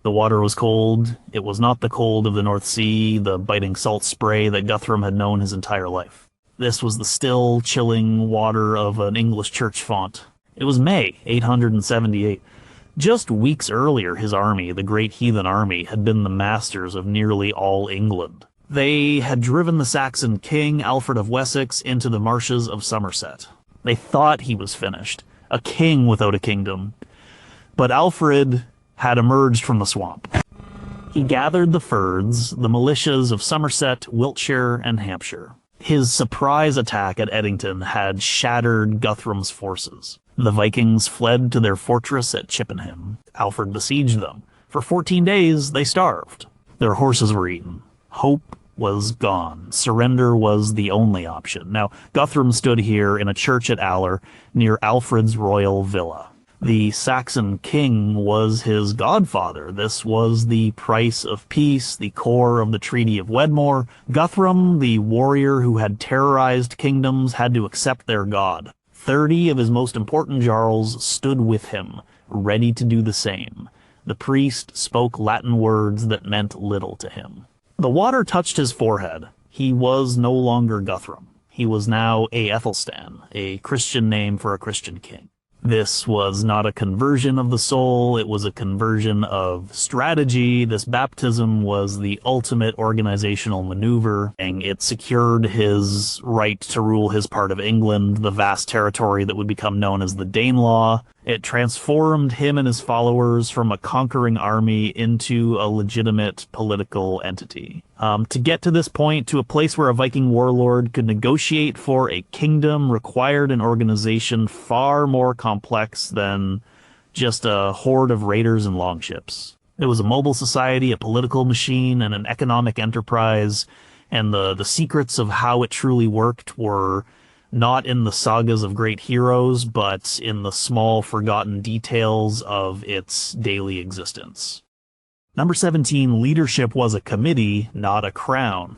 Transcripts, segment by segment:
The water was cold. It was not the cold of the North Sea, the biting salt spray that Guthrum had known his entire life. This was the still, chilling water of an English church font. It was May, 878. Just weeks earlier, his army, the Great Heathen Army, had been the masters of nearly all England. They had driven the Saxon king, Alfred of Wessex, into the marshes of Somerset. They thought he was finished, a king without a kingdom. But Alfred had emerged from the swamp. He gathered the fyrds, the militias of Somerset, Wiltshire, and Hampshire. His surprise attack at Edington had shattered Guthrum's forces. The Vikings fled to their fortress at Chippenham. Alfred besieged them. For 14 days, they starved. Their horses were eaten. Hope was gone. Surrender was the only option. Now, Guthrum stood here in a church at Aller, near Alfred's royal villa. The Saxon king was his godfather. This was the price of peace, the core of the Treaty of Wedmore. Guthrum, the warrior who had terrorized kingdoms, had to accept their god. 30 of his most important jarls stood with him, ready to do the same. The priest spoke Latin words that meant little to him. The water touched his forehead. He was no longer Guthrum. He was now Aethelstan, a Christian name for a Christian king. This was not a conversion of the soul, it was a conversion of strategy. This baptism was the ultimate organizational maneuver, and it secured his right to rule his part of England, the vast territory that would become known as the Danelaw. It transformed him and his followers from a conquering army into a legitimate political entity. To get to this point, to a place where a Viking warlord could negotiate for a kingdom, required an organization far more complex than just a horde of raiders and longships. It was a mobile society, a political machine, and an economic enterprise, and the secrets of how it truly worked were not in the sagas of great heroes, but in the small, forgotten details of its daily existence. Number 17, leadership was a committee, not a crown.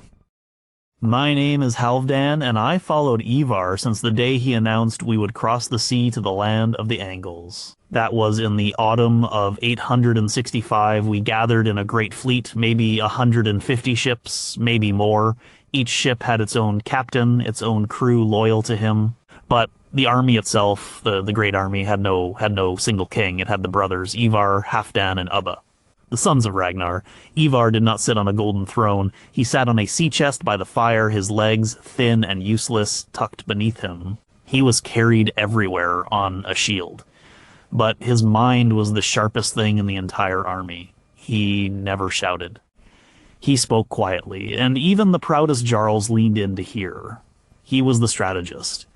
My name is Halfdan, and I followed Ivar since the day he announced we would cross the sea to the land of the Angles. That was in the autumn of 865. We gathered in a great fleet, maybe 150 ships, maybe more. Each ship had its own captain, its own crew loyal to him. But the army itself, the Great Army, had no single king. It had the brothers Ivar, Halfdan, and Ubba, the sons of Ragnar. Ivar did not sit on a golden throne. He sat on a sea chest by the fire, his legs, thin and useless, tucked beneath him. He was carried everywhere on a shield. But his mind was the sharpest thing in the entire army. He never shouted. He spoke quietly, and even the proudest jarls leaned in to hear. He was the strategist.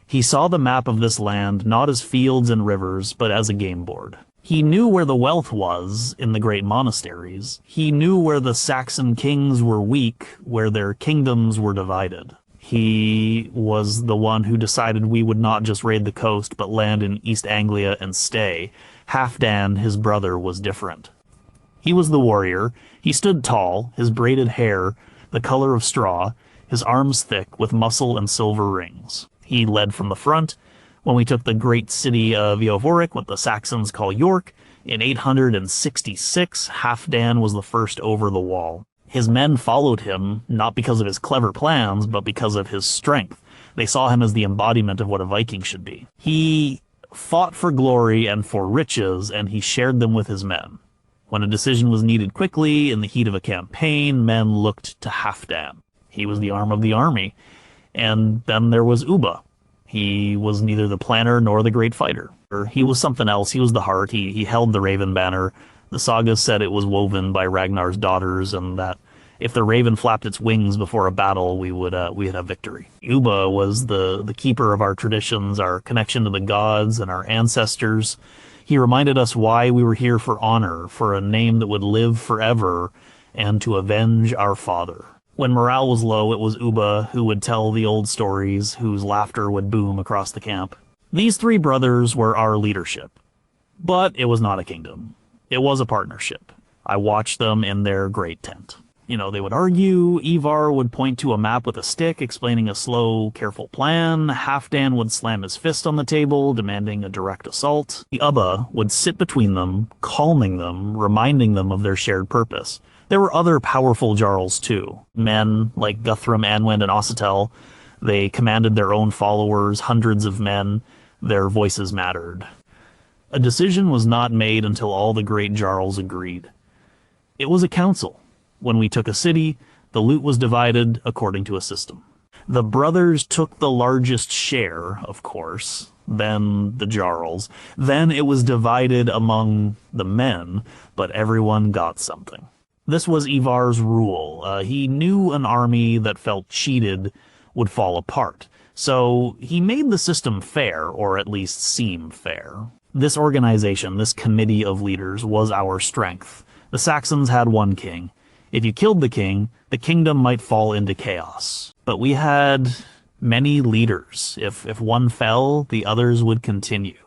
He saw the map of this land not as fields and rivers, but as a game board. He knew where the wealth was in the great monasteries. He knew where the Saxon kings were weak, where their kingdoms were divided. He was the one who decided we would not just raid the coast, but land in East Anglia and stay. Halfdan, his brother, was different. He was the warrior. He stood tall, his braided hair the color of straw, his arms thick with muscle and silver rings. He led from the front. When we took the great city of Iorvoric, what the Saxons call York, in 866, Halfdan was the first over the wall. His men followed him, not because of his clever plans, but because of his strength. They saw him as the embodiment of what a Viking should be. He fought for glory and for riches, and he shared them with his men. When a decision was needed quickly, in the heat of a campaign, men looked to Halfdan. He was the arm of the army. And then there was Ubba. He was neither the planner nor the great fighter. He was something else. He was the heart. He held the raven banner. The sagas said it was woven by Ragnar's daughters, and that if the raven flapped its wings before a battle, we'd have victory. Ubba was the keeper of our traditions, our connection to the gods and our ancestors. He reminded us why we were here: for honor, for a name that would live forever, and to avenge our father. When morale was low, it was Ubba who would tell the old stories, whose laughter would boom across the camp. These three brothers were our leadership. But it was not a kingdom. It was a partnership. I watched them in their great tent. They would argue. Ivar would point to a map with a stick, explaining a slow, careful plan. Halfdan would slam his fist on the table, demanding a direct assault. The Ubba would sit between them, calming them, reminding them of their shared purpose. There were other powerful jarls too. Men like Guthrum, Anwend, and Ossatel. They commanded their own followers, hundreds of men. Their voices mattered. A decision was not made until all the great jarls agreed. It was a council. When we took a city, the loot was divided according to a system. The brothers took the largest share, of course, then the jarls. Then it was divided among the men, but everyone got something. This was Ivar's rule. He knew an army that felt cheated would fall apart. So he made the system fair, or at least seem fair. This organization, this committee of leaders, was our strength. The Saxons had one king. If you killed the king, the kingdom might fall into chaos. But we had many leaders. If one fell, the others would continue.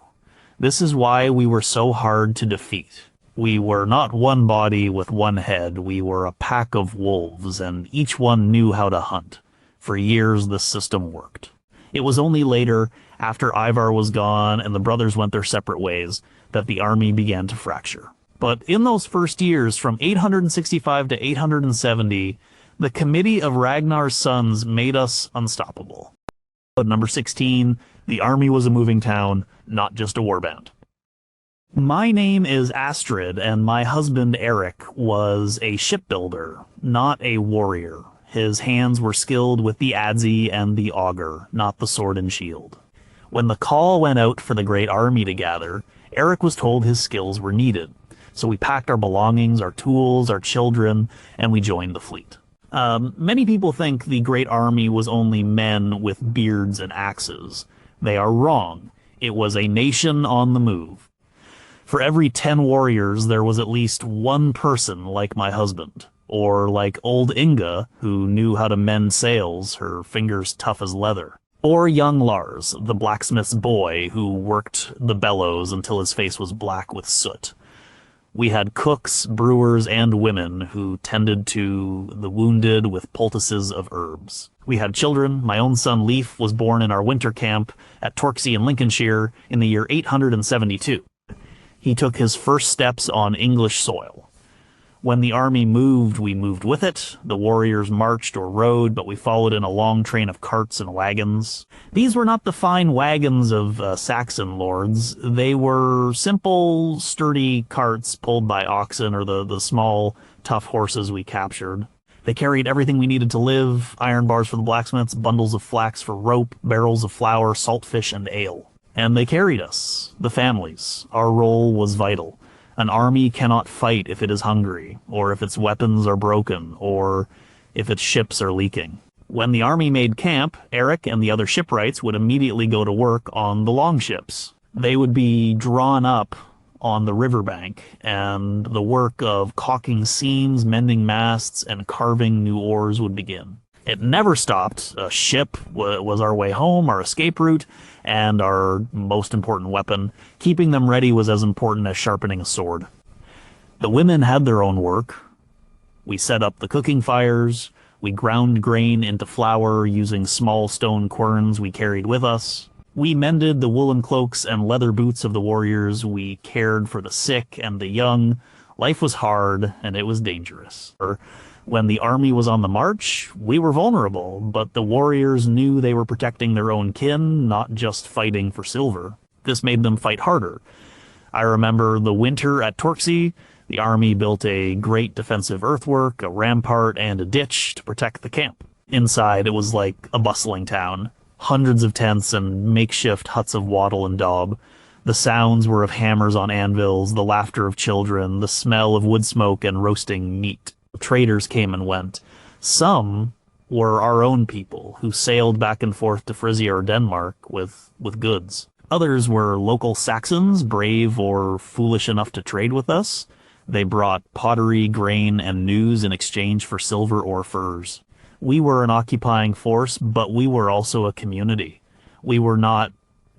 This is why we were so hard to defeat. We were not one body with one head. We were a pack of wolves, and each one knew how to hunt. For years, this system worked. It was only later, after Ivar was gone and the brothers went their separate ways, that the army began to fracture. But in those first years, from 865 to 870, the Committee of Ragnar's Sons made us unstoppable. But number 16, the army was a moving town, not just a warband. My name is Astrid, and my husband Eric was a shipbuilder, not a warrior. His hands were skilled with the adze and the auger, not the sword and shield. When the call went out for the Great Army to gather, Eric was told his skills were needed. So we packed our belongings, our tools, our children, and we joined the fleet. Many people think the Great Army was only men with beards and axes. They are wrong. It was a nation on the move. For every 10 warriors, there was at least one person like my husband, or like old Inga, who knew how to mend sails, her fingers tough as leather. Or young Lars, the blacksmith's boy, who worked the bellows until his face was black with soot. We had cooks, brewers, and women who tended to the wounded with poultices of herbs. We had children. My own son Leif was born in our winter camp at Torksey in Lincolnshire in the year 872. He took his first steps on English soil. When the army moved, we moved with it. The warriors marched or rode, but we followed in a long train of carts and wagons. These were not the fine wagons of Saxon lords. They were simple, sturdy carts pulled by oxen or the small, tough horses we captured. They carried everything we needed to live: iron bars for the blacksmiths, bundles of flax for rope, barrels of flour, saltfish, and ale. And they carried us, the families. Our role was vital. An army cannot fight if it is hungry, or if its weapons are broken, or if its ships are leaking. When the army made camp, Eric and the other shipwrights would immediately go to work on the longships. They would be drawn up on the riverbank, and the work of caulking seams, mending masts, and carving new oars would begin. It never stopped. A ship was our way home, our escape route, and our most important weapon. Keeping them ready was as important as sharpening a sword. The women had their own work. We set up the cooking fires. We ground grain into flour using small stone querns we carried with us. We mended the woolen cloaks and leather boots of the warriors. We cared for the sick and the young. Life was hard, and it was dangerous. When the army was on the march, we were vulnerable, but the warriors knew they were protecting their own kin, not just fighting for silver. This made them fight harder. I remember the winter at Torksey. The army built a great defensive earthwork, a rampart, and a ditch to protect the camp. Inside, it was like a bustling town. Hundreds of tents and makeshift huts of wattle and daub. The sounds were of hammers on anvils, the laughter of children, the smell of wood smoke and roasting meat. Traders came and went. Some were our own people who sailed back and forth to Frisia or Denmark with goods. Others were local Saxons, brave or foolish enough to trade with us. They brought pottery, grain, and news in exchange for silver or furs. We were an occupying force, but we were also a community. We were not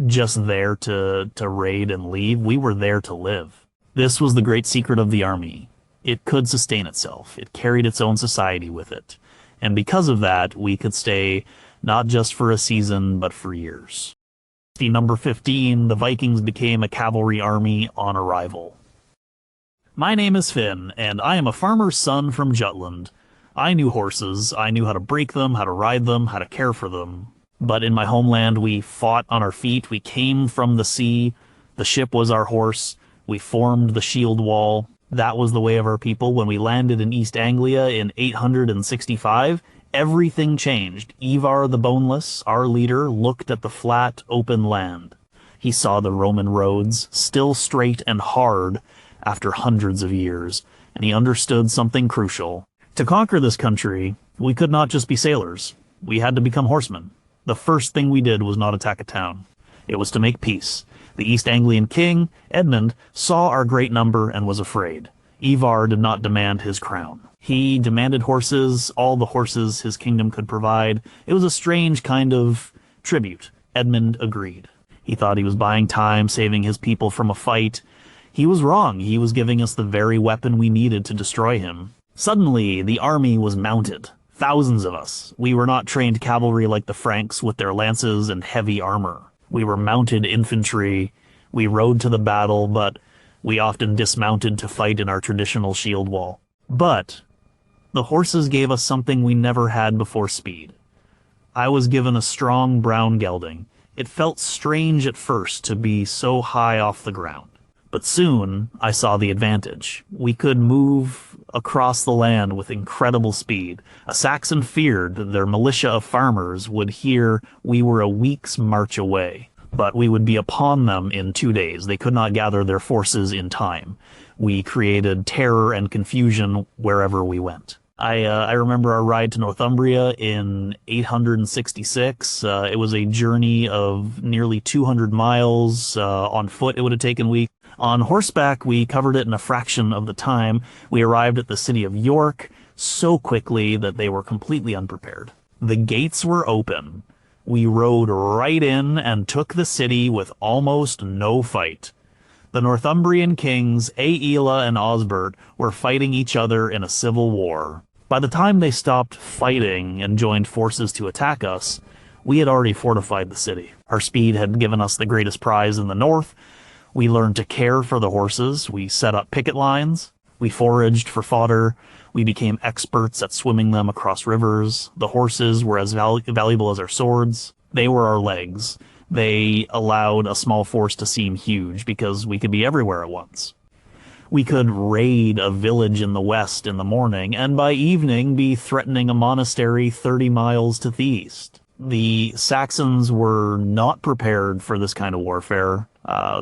just there to raid and leave. We were there to live. This was the great secret of the army. It could sustain itself. It carried its own society with it. And because of that, we could stay not just for a season, but for years. Number 15, the Vikings became a cavalry army on arrival. My name is Finn, and I am a farmer's son from Jutland. I knew horses. I knew how to break them, how to ride them, how to care for them. But in my homeland, we fought on our feet. We came from the sea. The ship was our horse. We formed the shield wall. That was the way of our people. When we landed in East Anglia in 865, everything changed. Ivar the Boneless, our leader, looked at the flat, open land. He saw the Roman roads, still straight and hard after hundreds of years, and he understood something crucial. To conquer this country, we could not just be sailors. We had to become horsemen. The first thing we did was not attack a town. It was to make peace. The East Anglian king, Edmund, saw our great number and was afraid. Ivar did not demand his crown. He demanded horses, all the horses his kingdom could provide. It was a strange kind of tribute. Edmund agreed. He thought he was buying time, saving his people from a fight. He was wrong. He was giving us the very weapon we needed to destroy him. Suddenly, the army was mounted. Thousands of us. We were not trained cavalry like the Franks with their lances and heavy armor. We were mounted infantry. We rode to the battle, but we often dismounted to fight in our traditional shield wall. But the horses gave us something we never had before: speed. I was given a strong brown gelding. It felt strange at first to be so high off the ground. But soon I saw the advantage. We could move across the land with incredible speed. A Saxon feared that their militia of farmers would hear we were a week's march away. But we would be upon them in 2 days. They could not gather their forces in time. We created terror and confusion wherever we went. I remember our ride to Northumbria in 866. It was a journey of nearly 200 miles. On foot, it would have taken weeks. On horseback, we covered it in a fraction of the time. We arrived at the city of York so quickly that they were completely unprepared. The gates were open. We rode right in and took the city with almost no fight. The Northumbrian kings, Aela and Osbert, were fighting each other in a civil war. By the time they stopped fighting and joined forces to attack us, we had already fortified the city. Our speed had given us the greatest prize in the north. We learned to care for the horses. We set up picket lines. We foraged for fodder. We became experts at swimming them across rivers. The horses were as valuable as our swords. They were our legs. They allowed a small force to seem huge because we could be everywhere at once. We could raid a village in the west in the morning, and by evening be threatening a monastery 30 miles to the east. The Saxons were not prepared for this kind of warfare.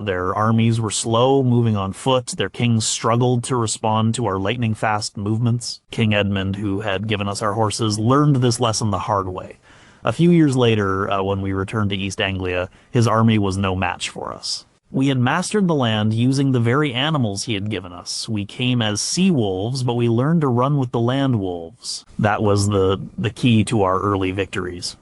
Their armies were slow, moving on foot. Their kings struggled to respond to our lightning-fast movements. King Edmund, who had given us our horses, learned this lesson the hard way. A few years later, when we returned to East Anglia, his army was no match for us. We had mastered the land using the very animals he had given us. We came as sea wolves, but we learned to run with the land wolves. That was the key to our early victories.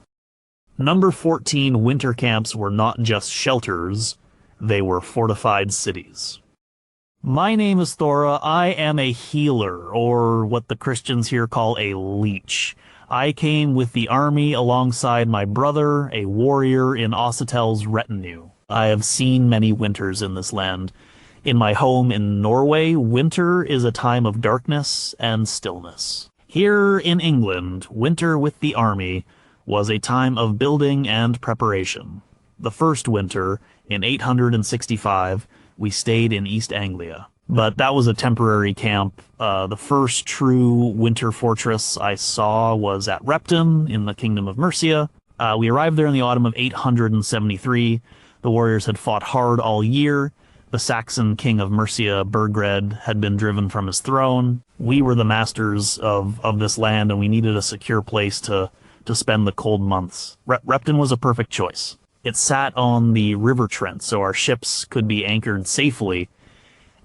Number 14, winter camps were not just shelters, they were fortified cities. My name is Thora. I am a healer, or what the Christians here call a leech. I came with the army alongside my brother, a warrior in Ossatel's retinue. I have seen many winters in this land. In my home in Norway, winter is a time of darkness and stillness. Here in England, winter with the army was a time of building and preparation. The first winter, in 865, we stayed in East Anglia. But that was a temporary camp. The first true winter fortress I saw was at Repton in the Kingdom of Mercia. We arrived there in the autumn of 873. The warriors had fought hard all year. The Saxon king of Mercia, Burgred, had been driven from his throne. We were the masters of this land, and we needed a secure place to spend the cold months. Repton was a perfect choice. It sat on the River Trent, so our ships could be anchored safely,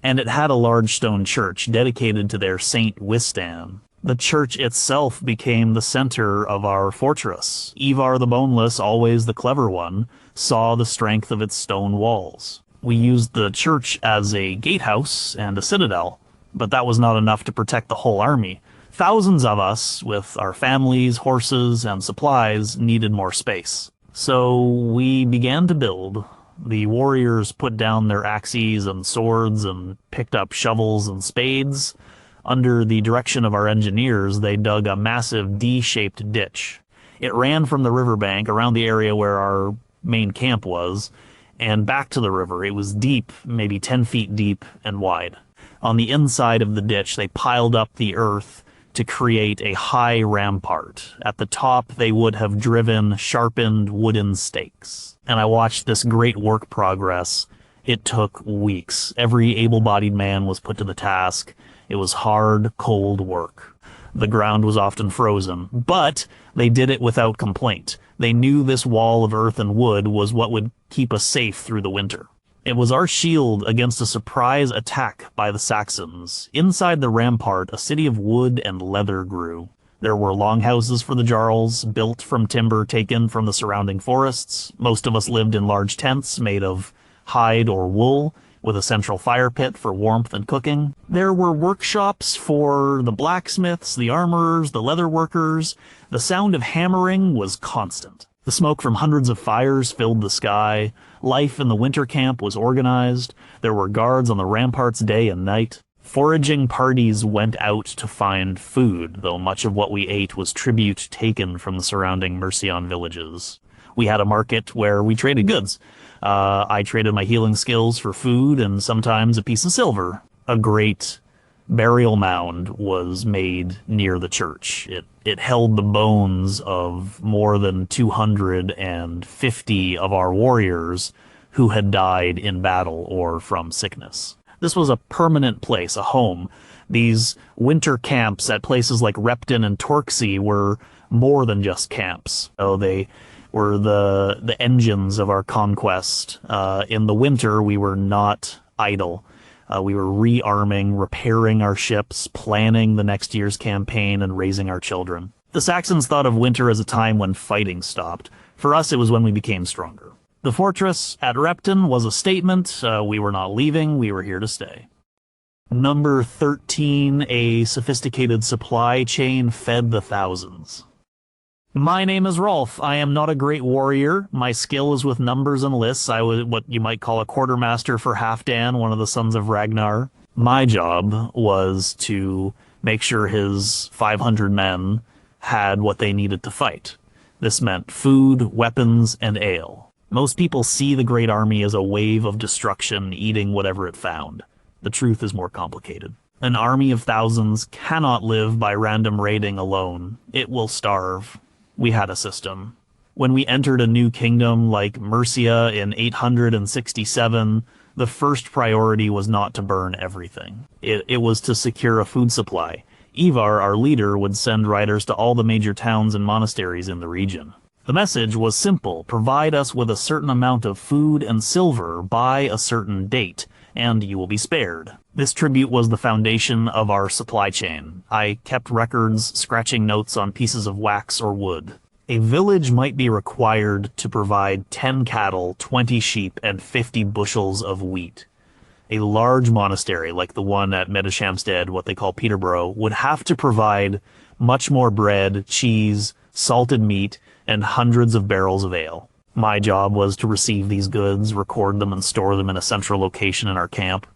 and it had a large stone church dedicated to their Saint Wistan. The church itself became the center of our fortress. Ivar the Boneless, always the clever one, saw the strength of its stone walls. We used the church as a gatehouse and a citadel. But that was not enough to protect the whole army. Thousands of us, with our families, horses, and supplies, needed more space. So we began to build. The warriors put down their axes and swords and picked up shovels and spades. Under the direction of our engineers, they dug a massive D-shaped ditch. It ran from the riverbank around the area where our main camp was, and back to the river. It was deep, maybe 10 feet deep and wide. On the inside of the ditch, they piled up the earth to create a high rampart. At the top, they would have driven sharpened wooden stakes. And I watched this great work progress. It took weeks. Every able-bodied man was put to the task. It was hard, cold work. The ground was often frozen, but they did it without complaint. They knew this wall of earth and wood was what would keep us safe through the winter. It was our shield against a surprise attack by the Saxons. Inside the rampart, a city of wood and leather grew. There were longhouses for the jarls, built from timber taken from the surrounding forests. Most of us lived in large tents made of hide or wool, with a central fire pit for warmth and cooking. There were workshops for the blacksmiths, the armorers, the leather workers. The sound of hammering was constant. The smoke from hundreds of fires filled the sky. Life in the winter camp was organized. There were guards on the ramparts day and night. Foraging parties went out to find food, though much of what we ate was tribute taken from the surrounding Mercian villages. We had a market where we traded goods. I traded my healing skills for food and sometimes a piece of silver. A great burial mound was made near the church. It held the bones of more than 250 of our warriors who had died in battle or from sickness. This was a permanent place, a home. These winter camps at places like Repton and Torksey were more than just camps. So they were the engines of our conquest. In the winter, we were not idle. We were rearming, repairing our ships, planning the next year's campaign, and raising our children. The Saxons thought of winter as a time when fighting stopped. For us, it was when we became stronger. The fortress at Repton was a statement. We were not leaving, we were here to stay. Number 13, a sophisticated supply chain fed the thousands. My name is Rolf. I am not a great warrior. My skill is with numbers and lists. I was what you might call a quartermaster for Halfdan, one of the sons of Ragnar. My job was to make sure his 500 men had what they needed to fight. This meant food, weapons, and ale. Most people see the Great Army as a wave of destruction eating whatever it found. The truth is more complicated. An army of thousands cannot live by random raiding alone. It will starve. We had a system. When we entered a new kingdom like Mercia in 867, the first priority was not to burn everything. It was to secure a food supply. Ivar, our leader, would send riders to all the major towns and monasteries in the region. The message was simple: provide us with a certain amount of food and silver by a certain date, and you will be spared. This tribute was the foundation of our supply chain. I kept records, scratching notes on pieces of wax or wood. A village might be required to provide 10 cattle, 20 sheep, and 50 bushels of wheat. A large monastery, like the one at Medeshamstead, what they call Peterborough, would have to provide much more bread, cheese, salted meat, and hundreds of barrels of ale. My job was to receive these goods, record them, and store them in a central location in our camp.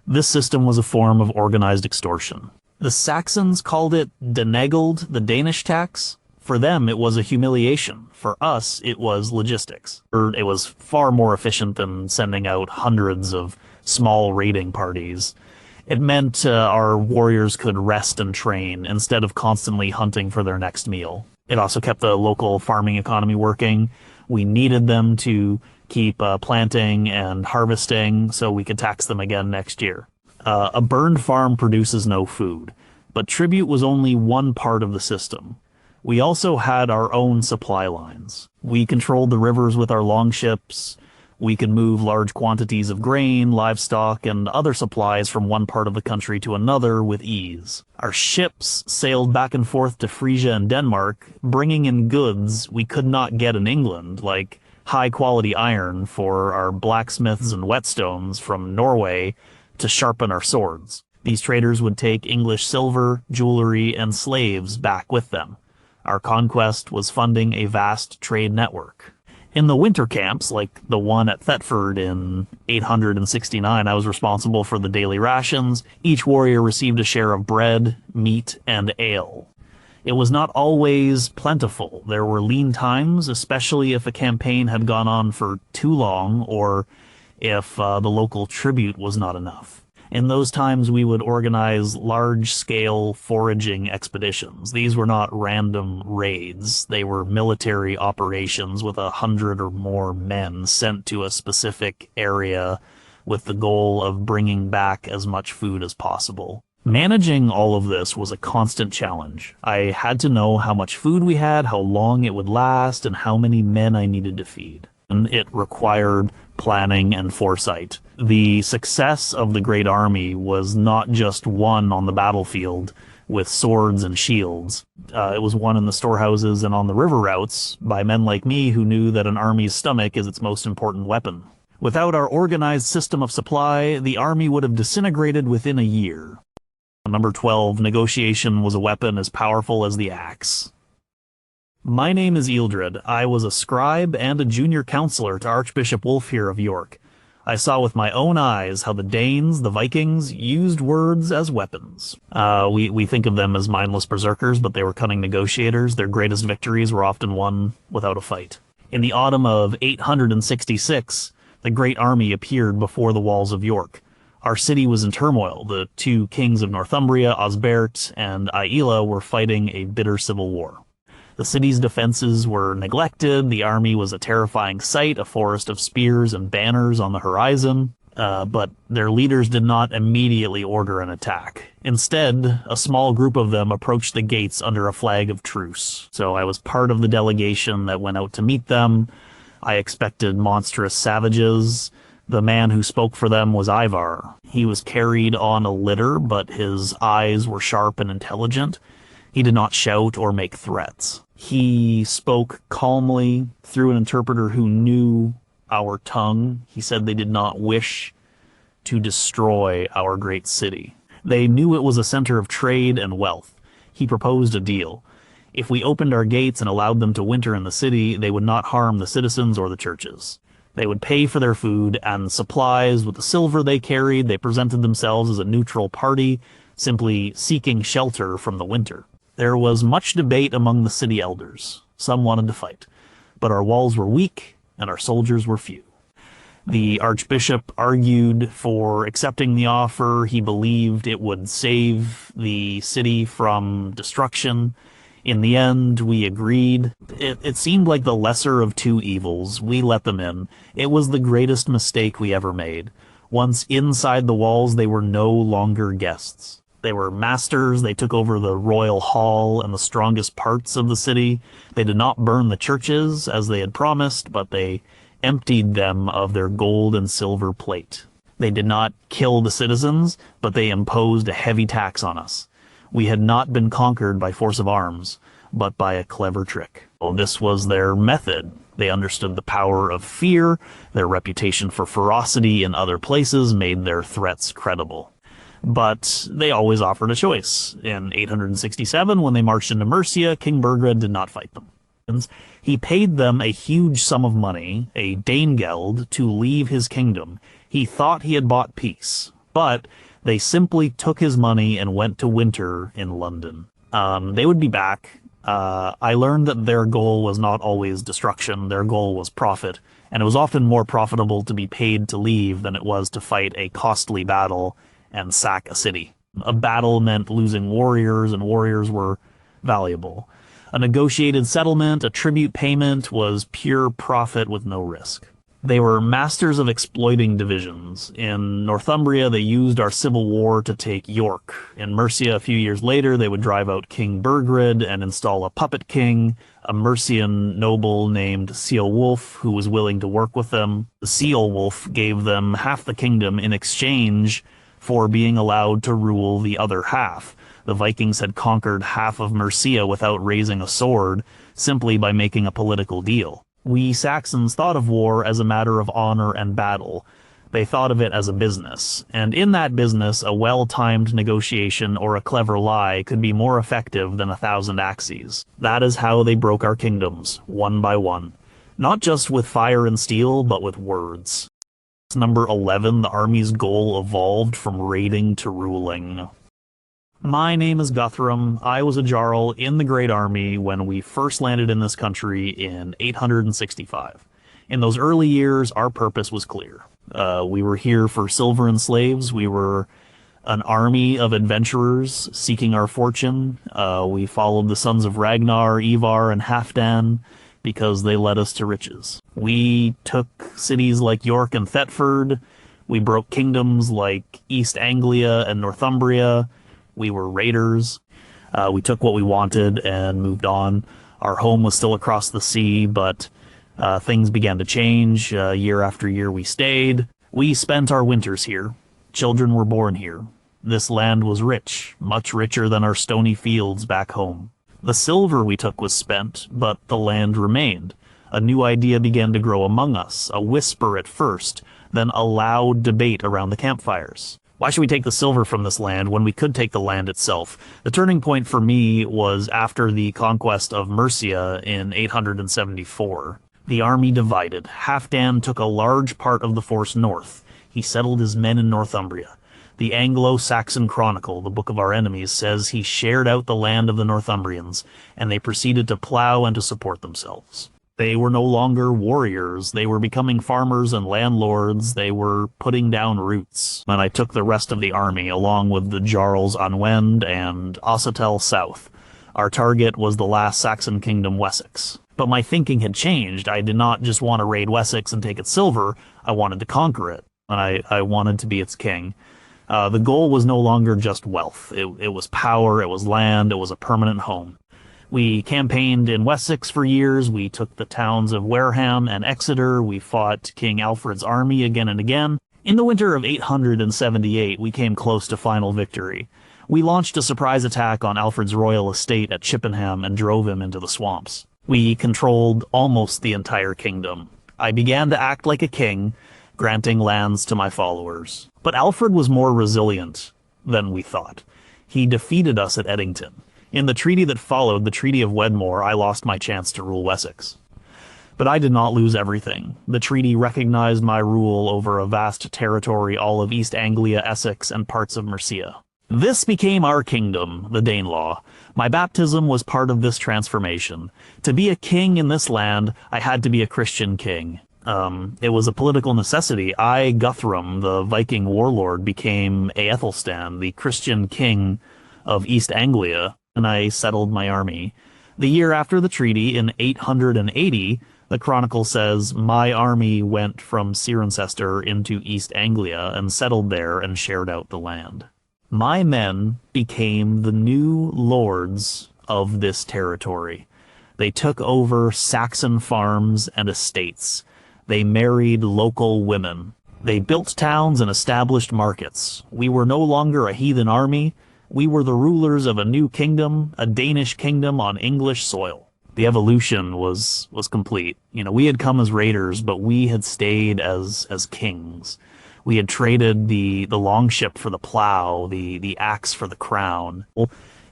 This system was a form of organized extortion. The Saxons called it denegeld, the Danish tax. For them, it was a humiliation. For us, it was logistics. It was far more efficient than sending out hundreds of small raiding parties. It meant our warriors could rest and train instead of constantly hunting for their next meal. It also kept the local farming economy working. We needed them to keep planting and harvesting so we could tax them again next year. A burned farm produces no food, but tribute was only one part of the system. We also had our own supply lines. We controlled the rivers with our longships. We could move large quantities of grain, livestock, and other supplies from one part of the country to another with ease. Our ships sailed back and forth to Frisia and Denmark, bringing in goods we could not get in England, like high-quality iron for our blacksmiths and whetstones from Norway to sharpen our swords. These traders would take English silver, jewelry, and slaves back with them. Our conquest was funding a vast trade network. In the winter camps, like the one at Thetford in 869, I was responsible for the daily rations. Each warrior received a share of bread, meat, and ale. It was not always plentiful. There were lean times, especially if a campaign had gone on for too long or if the local tribute was not enough. In those times, we would organize large-scale foraging expeditions. These were not random raids. They were military operations with 100 or more men sent to a specific area with the goal of bringing back as much food as possible. Managing all of this was a constant challenge. I had to know how much food we had, how long it would last, and how many men I needed to feed. And it required planning and foresight. The success of the Great Army was not just won on the battlefield with swords and shields. It was won in the storehouses and on the river routes by men like me who knew that an army's stomach is its most important weapon. Without our organized system of supply, the army would have disintegrated within a year. Number 12, negotiation was a weapon as powerful as the axe. My name is Ealdred. I was a scribe and a junior counselor to Archbishop Wulfhere of York. I saw with my own eyes how the Danes, the Vikings, used words as weapons. We think of them as mindless berserkers, but they were cunning negotiators. Their greatest victories were often won without a fight. In the autumn of 866, the Great Army appeared before the walls of York. Our city was in turmoil. The two kings of Northumbria, Osbert and Aila, were fighting a bitter civil war. The city's defenses were neglected, the army was a terrifying sight, a forest of spears and banners on the horizon, but their leaders did not immediately order an attack. Instead, a small group of them approached the gates under a flag of truce. So I was part of the delegation that went out to meet them. I expected monstrous savages. The man who spoke for them was Ivar. He was carried on a litter, but his eyes were sharp and intelligent. He did not shout or make threats. He spoke calmly through an interpreter who knew our tongue. He said they did not wish to destroy our great city. They knew it was a center of trade and wealth. He proposed a deal. If we opened our gates and allowed them to winter in the city, they would not harm the citizens or the churches. They would pay for their food and supplies with the silver they carried. They presented themselves as a neutral party, simply seeking shelter from the winter. There was much debate among the city elders. Some wanted to fight, but our walls were weak and our soldiers were few. The archbishop argued for accepting the offer. He believed it would save the city from destruction. In the end, we agreed. It seemed like the lesser of two evils. We let them in. It was the greatest mistake we ever made. Once inside the walls, they were no longer guests. They were masters. They took over the royal hall and the strongest parts of the city. They did not burn the churches as they had promised, but they emptied them of their gold and silver plate. They did not kill the citizens, but they imposed a heavy tax on us. We had not been conquered by force of arms, but by a clever trick. Well, this was their method. They understood the power of fear. Their reputation for ferocity in other places made their threats credible. But they always offered a choice. In 867, when they marched into Mercia, King Burgred did not fight them. He paid them a huge sum of money, a Danegeld, to leave his kingdom. He thought he had bought peace, but they simply took his money and went to winter in London. They would be back. I learned that their goal was not always destruction. Their goal was profit, and it was often more profitable to be paid to leave than it was to fight a costly battle and sack a city. A battle meant losing warriors, and warriors were valuable. A negotiated settlement, a tribute payment, was pure profit with no risk. They were masters of exploiting divisions. In Northumbria, they used our civil war to take York. In Mercia, a few years later, they would drive out King Burgred and install a puppet king, a Mercian noble named Ceolwulf, who was willing to work with them. Ceolwulf gave them half the kingdom in exchange for being allowed to rule the other half. The Vikings had conquered half of Mercia without raising a sword, simply by making a political deal. We Saxons thought of war as a matter of honor and battle, They thought of it as a business, and in that business, a well-timed negotiation or a clever lie could be more effective than 1,000 axes. That is how they broke our kingdoms, one by one. Not just with fire and steel, but with words. Number 11, the army's goal evolved from raiding to ruling. My name is Guthrum. I was a jarl in the Great Army when we first landed in this country in 865. In those early years, our purpose was clear. We were here for silver and slaves. We were an army of adventurers seeking our fortune. We followed the sons of Ragnar, Ivar, and Halfdan because they led us to riches. We took cities like York and Thetford. We broke kingdoms like East Anglia and Northumbria. We were raiders. We took what we wanted and moved on. Our home was still across the sea, but things began to change. Year after year we stayed. We spent our winters here. Children were born here. This land was rich, much richer than our stony fields back home. The silver we took was spent, but the land remained. A new idea began to grow among us, a whisper at first, then a loud debate around the campfires. Why should we take the silver from this land when we could take the land itself? The turning point for me was after the conquest of Mercia in 874. The army divided. Halfdan took a large part of the force north. He settled his men in Northumbria. The Anglo-Saxon Chronicle, the book of our enemies, says he shared out the land of the Northumbrians, and they proceeded to plow and to support themselves. They were no longer warriors. They were becoming farmers and landlords. They were putting down roots. And I took the rest of the army, along with the jarls Anwend and Ossetel south. Our target was the last Saxon kingdom, Wessex. But my thinking had changed. I did not just want to raid Wessex and take its silver. I wanted to conquer it. I wanted to be its king. The goal was no longer just wealth. It was power, it was land, it was a permanent home. We campaigned in Wessex for years. We took the towns of Wareham and Exeter. We fought King Alfred's army again and again. In the winter of 878, we came close to final victory. We launched a surprise attack on Alfred's royal estate at Chippenham and drove him into the swamps. We controlled almost the entire kingdom. I began to act like a king, granting lands to my followers. But Alfred was more resilient than we thought. He defeated us at Edington. In the treaty that followed, the Treaty of Wedmore, I lost my chance to rule Wessex. But I did not lose everything. The treaty recognized my rule over a vast territory, all of East Anglia, Essex, and parts of Mercia. This became our kingdom, the Danelaw. My baptism was part of this transformation. To be a king in this land, I had to be a Christian king. It was a political necessity. I, Guthrum, the Viking warlord, became Aethelstan, the Christian king of East Anglia, and I settled my army. The year after the treaty, in 880, the chronicle says, my army went from Cirencester into East Anglia and settled there and shared out the land. My men became the new lords of this territory. They took over Saxon farms and estates. They married local women. They built towns and established markets. We were no longer a heathen army. We were the rulers of a new kingdom, a Danish kingdom on English soil. The evolution was complete. You know, we had come as raiders, but we had stayed as kings. We had traded the longship for the plow, the axe for the crown.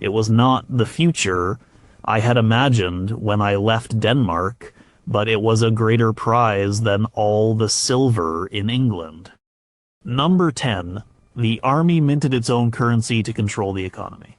It was not the future I had imagined when I left Denmark, but it was a greater prize than all the silver in England. Number 10. The army minted its own currency to control the economy.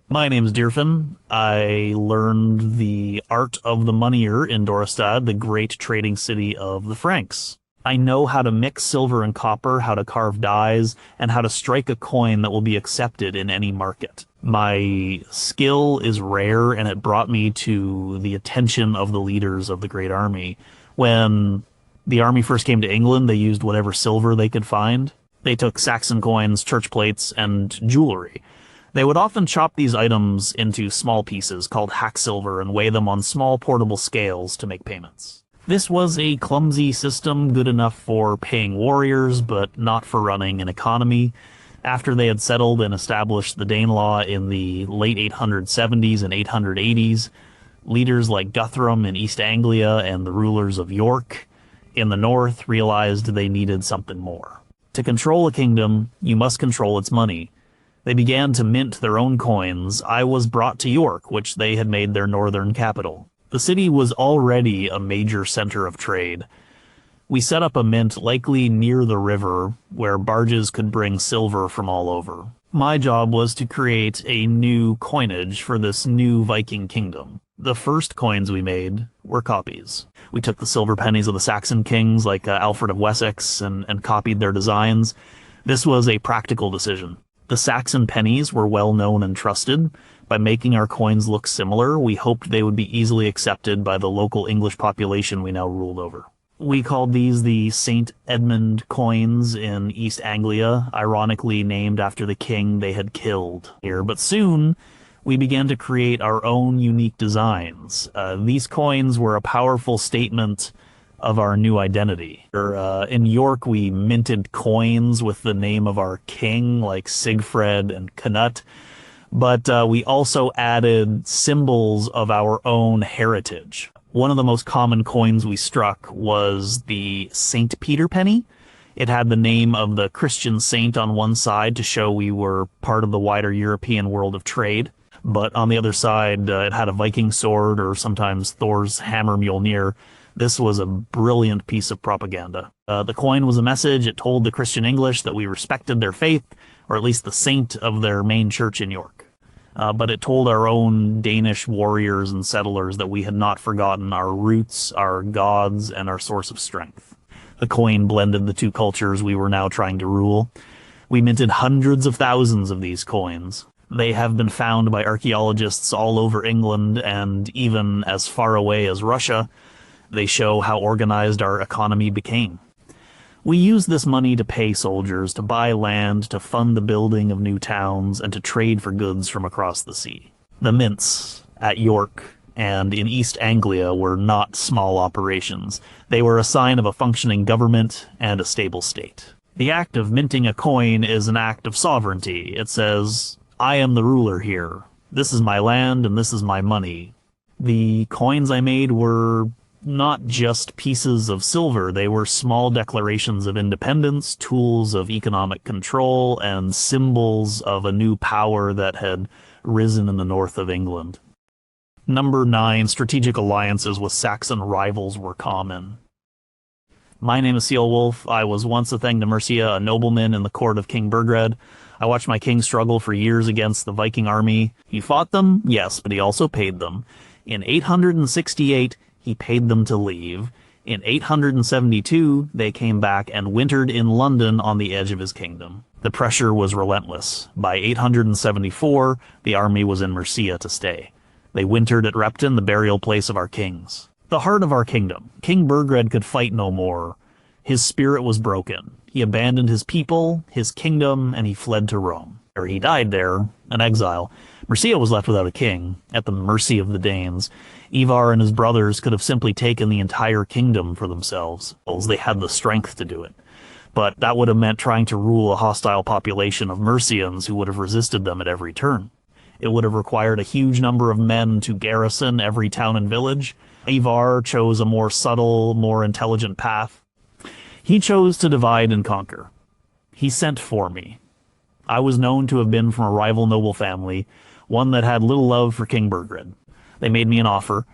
My name's Dearfin. I learned the art of the moneyer in Dorestad, the great trading city of the Franks. I know how to mix silver and copper, how to carve dies, and how to strike a coin that will be accepted in any market. My skill is rare, and it brought me to the attention of the leaders of the Great Army. When the army first came to England, they used whatever silver they could find. They took Saxon coins, church plates, and jewelry. They would often chop these items into small pieces called hack silver and weigh them on small portable scales to make payments. This was a clumsy system, good enough for paying warriors, but not for running an economy. After they had settled and established the Danelaw in the late 870s and 880s, leaders like Guthrum in East Anglia and the rulers of York in the north realized they needed something more. To control a kingdom, you must control its money. They began to mint their own coins. I was brought to York, which they had made their northern capital. The city was already a major center of trade. We set up a mint likely near the river, where barges could bring silver from all over. My job was to create a new coinage for this new Viking kingdom. The first coins we made were copies. We took the silver pennies of the Saxon kings like Alfred of Wessex and copied their designs. This was a practical decision. The Saxon pennies were well known and trusted. By making our coins look similar, we hoped they would be easily accepted by the local English population we now ruled over. We called these the St. Edmund coins in East Anglia, ironically named after the king they had killed here. But soon, we began to create our own unique designs. These coins were a powerful statement of our new identity. In York, we minted coins with the name of our king, like Sigfred and Canute, but we also added symbols of our own heritage. One of the most common coins we struck was the St. Peter penny. It had the name of the Christian saint on one side to show we were part of the wider European world of trade. But on the other side, it had a Viking sword, or sometimes Thor's hammer Mjolnir. This was a brilliant piece of propaganda. The coin was a message. It told the Christian English that we respected their faith, or at least the saint of their main church in York. But it told our own Danish warriors and settlers that we had not forgotten our roots, our gods, and our source of strength. The coin blended the two cultures we were now trying to rule. We minted hundreds of thousands of these coins. They have been found by archaeologists all over England and even as far away as Russia. They show how organized our economy became. We used this money to pay soldiers, to buy land, to fund the building of new towns, and to trade for goods from across the sea. The mints at York and in East Anglia were not small operations. They were a sign of a functioning government and a stable state. The act of minting a coin is an act of sovereignty. It says, I am the ruler here. This is my land and this is my money. The coins I made were not just pieces of silver. They were small declarations of independence, tools of economic control, and symbols of a new power that had risen in the north of England. Number 9, strategic alliances with Saxon rivals were common. My name is Ceolwulf. I was once a Thegn de Mercia, a nobleman in the court of King Burgred. I watched my king struggle for years against the Viking army. He fought them, yes, but he also paid them. In 868, he paid them to leave. In 872, they came back and wintered in London on the edge of his kingdom. The pressure was relentless. By 874, the army was in Mercia to stay. They wintered at Repton, the burial place of our kings. The heart of our kingdom. King Burgred could fight no more. His spirit was broken. He abandoned his people, his kingdom, and he fled to Rome. Or he died there, an exile. Mercia was left without a king, at the mercy of the Danes. Ivar and his brothers could have simply taken the entire kingdom for themselves. They had the strength to do it. But that would have meant trying to rule a hostile population of Mercians who would have resisted them at every turn. It would have required a huge number of men to garrison every town and village. Ivar chose a more subtle, more intelligent path. He chose to divide and conquer. He sent for me. I was known to have been from a rival noble family, one that had little love for King Burgred. They made me an offer.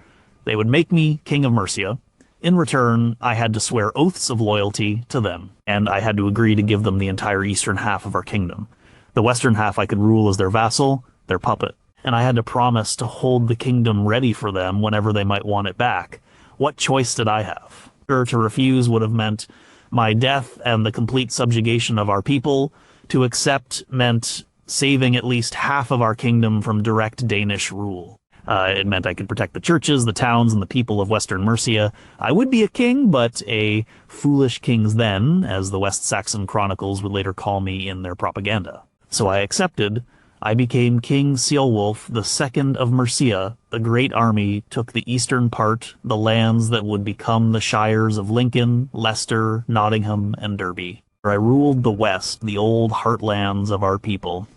They would make me king of Mercia. In return, I had to swear oaths of loyalty to them, and I had to agree to give them the entire eastern half of our kingdom. The western half I could rule as their vassal, their puppet, and I had to promise to hold the kingdom ready for them whenever they might want it back. What choice did I have? To refuse would have meant my death and the complete subjugation of our people. To accept meant saving at least half of our kingdom from direct Danish rule. It meant I could protect the churches, the towns, and the people of Western Mercia. I would be a king, but a foolish king's then, as the West Saxon chronicles would later call me in their propaganda. So I accepted. I became King Ceolwulf II of Mercia. The Great Army took the eastern part, the lands that would become the shires of Lincoln, Leicester, Nottingham, and Derby. I ruled the West, the old heartlands of our people.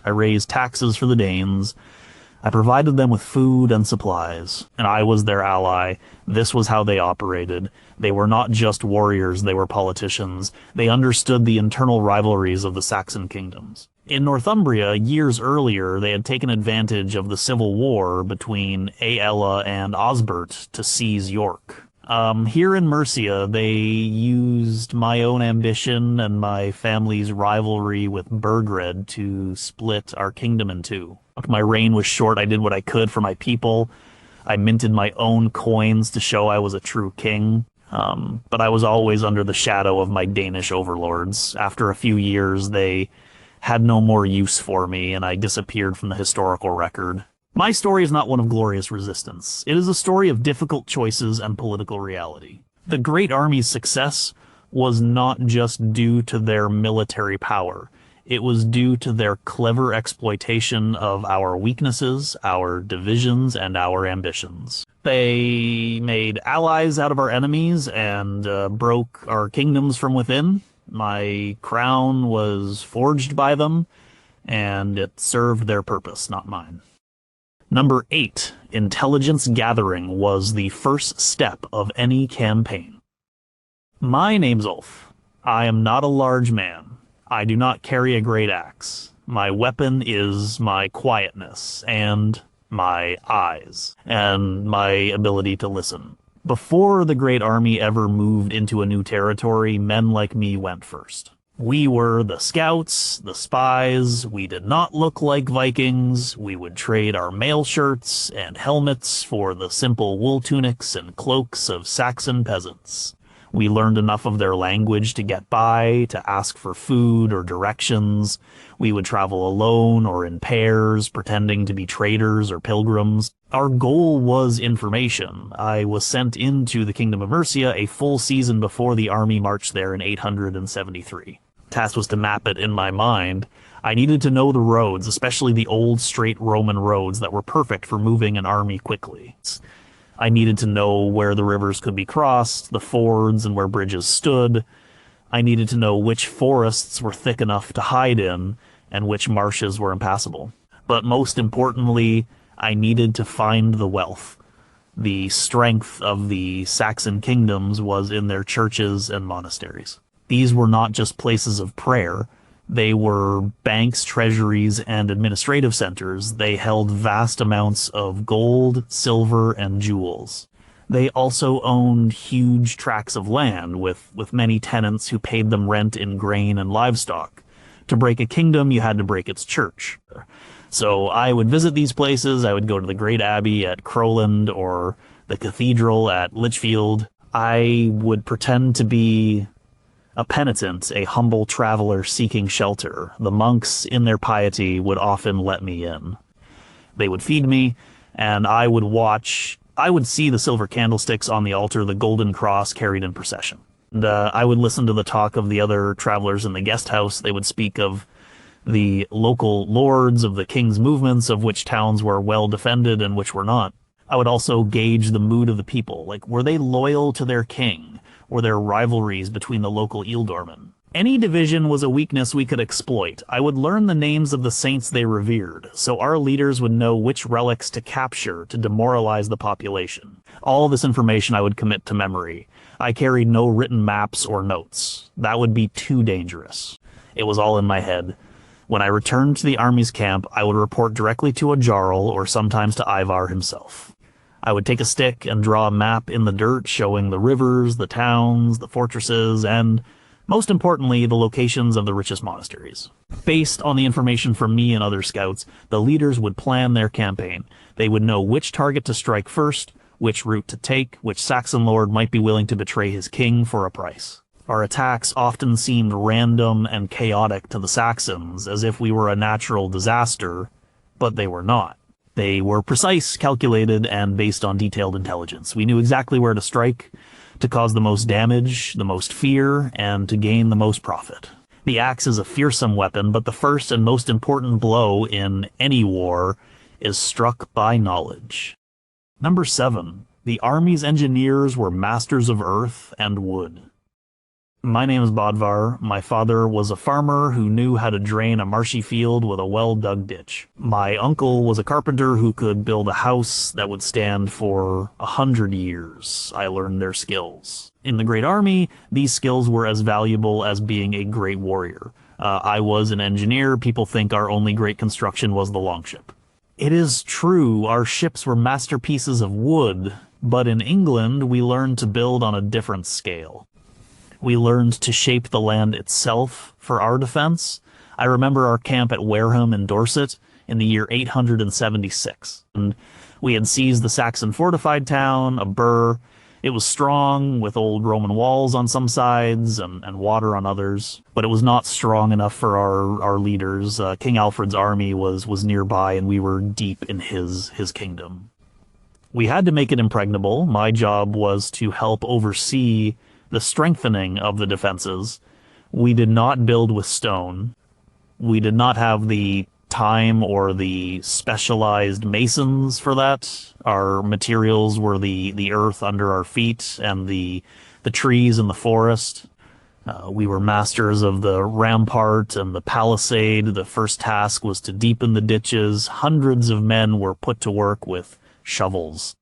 I raised taxes for the Danes. I provided them with food and supplies, and I was their ally. This was how they operated. They were not just warriors, they were politicians. They understood the internal rivalries of the Saxon kingdoms. In Northumbria, years earlier, they had taken advantage of the civil war between Aella and Osbert to seize York. Here in Mercia, they used my own ambition and my family's rivalry with Burgred to split our kingdom in two. My reign was short. I did what I could for my people. I minted my own coins to show I was a true king. But I was always under the shadow of my Danish overlords. After a few years, they had no more use for me, and I disappeared from the historical record. My story is not one of glorious resistance. It is a story of difficult choices and political reality. The Great Army's success was not just due to their military power. It was due to their clever exploitation of our weaknesses, our divisions, and our ambitions. They made allies out of our enemies and broke our kingdoms from within. My crown was forged by them, and it served their purpose, not mine. Number 8, intelligence gathering was the first step of any campaign. My name's Ulf. I am not a large man. I do not carry a great axe. My weapon is my quietness and my eyes and my ability to listen. Before the Great Army ever moved into a new territory, men like me went first. We were the scouts, the spies. We did not look like Vikings. We would trade our mail shirts and helmets for the simple wool tunics and cloaks of Saxon peasants. We learned enough of their language to get by, to ask for food or directions. We would travel alone or in pairs, pretending to be traders or pilgrims. Our goal was information. I was sent into the Kingdom of Mercia a full season before the army marched there in 873. Task was to map it in my mind. I needed to know the roads, especially the old straight Roman roads that were perfect for moving an army quickly. I needed to know where the rivers could be crossed, the fords, and where bridges stood. I needed to know which forests were thick enough to hide in, and which marshes were impassable. But most importantly, I needed to find the wealth. The strength of the Saxon kingdoms was in their churches and monasteries. These were not just places of prayer. They were banks, treasuries, and administrative centers. They held vast amounts of gold, silver, and jewels. They also owned huge tracts of land with many tenants who paid them rent in grain and livestock. To break a kingdom, you had to break its church. So I would visit these places. I would go to the Great Abbey at Crowland or the Cathedral at Lichfield. I would pretend to be a penitent, a humble traveler seeking shelter. The monks, in their piety, would often let me in. They would feed me, and I would watch. I would see the silver candlesticks on the altar, the golden cross carried in procession. And I would listen to the talk of the other travelers in the guest house. They would speak of the local lords, of the king's movements, of which towns were well defended and which were not. I would also gauge the mood of the people. Like, were they loyal to their king? Or their rivalries between the local ealdormen? Any division was a weakness we could exploit. I would learn the names of the saints they revered, so our leaders would know which relics to capture to demoralize the population. All this information I would commit to memory. I carried no written maps or notes. That would be too dangerous. It was all in my head. When I returned to the army's camp, I would report directly to a jarl or sometimes to Ivar himself. I would take a stick and draw a map in the dirt showing the rivers, the towns, the fortresses, and, most importantly, the locations of the richest monasteries. Based on the information from me and other scouts, the leaders would plan their campaign. They would know which target to strike first, which route to take, which Saxon lord might be willing to betray his king for a price. Our attacks often seemed random and chaotic to the Saxons, as if we were a natural disaster, but they were not. They were precise, calculated, and based on detailed intelligence. We knew exactly where to strike, to cause the most damage, the most fear, and to gain the most profit. The axe is a fearsome weapon, but the first and most important blow in any war is struck by knowledge. Number 7. The army's engineers were masters of earth and wood. My name is Bodvar. My father was a farmer who knew how to drain a marshy field with a well-dug ditch. My uncle was a carpenter who could build a house that would stand for 100 years. I learned their skills. In the Great Army, these skills were as valuable as being a great warrior. I was an engineer. People think our only great construction was the longship. It is true, our ships were masterpieces of wood, but in England we learned to build on a different scale. We learned to shape the land itself for our defense. I remember our camp at Wareham in Dorset in the year 876, and we had seized the Saxon fortified town, a burh. It was strong, with old Roman walls on some sides and water on others, but it was not strong enough for our leaders. King Alfred's army was nearby, and we were deep in his kingdom. We had to make it impregnable. My job was to help oversee the strengthening of the defenses. We did not build with stone. We did not have the time or the specialized masons for that. Our materials were the earth under our feet and the trees in the forest. We were masters of the rampart and the palisade. The first task was to deepen the ditches. Hundreds of men were put to work with shovels.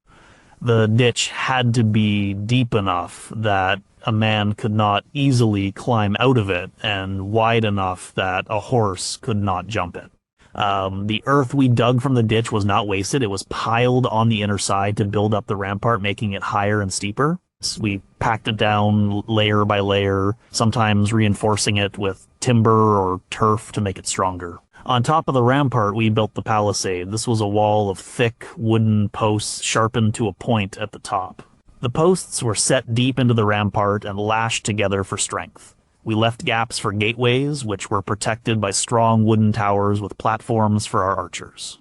The ditch had to be deep enough that a man could not easily climb out of it, and wide enough that a horse could not jump it. The earth we dug from the ditch was not wasted. It was piled on the inner side to build up the rampart, making it higher and steeper. We packed it down layer by layer, sometimes reinforcing it with timber or turf to make it stronger. On top of the rampart, we built the palisade. This was a wall of thick wooden posts sharpened to a point at the top. The posts were set deep into the rampart and lashed together for strength. We left gaps for gateways, which were protected by strong wooden towers with platforms for our archers.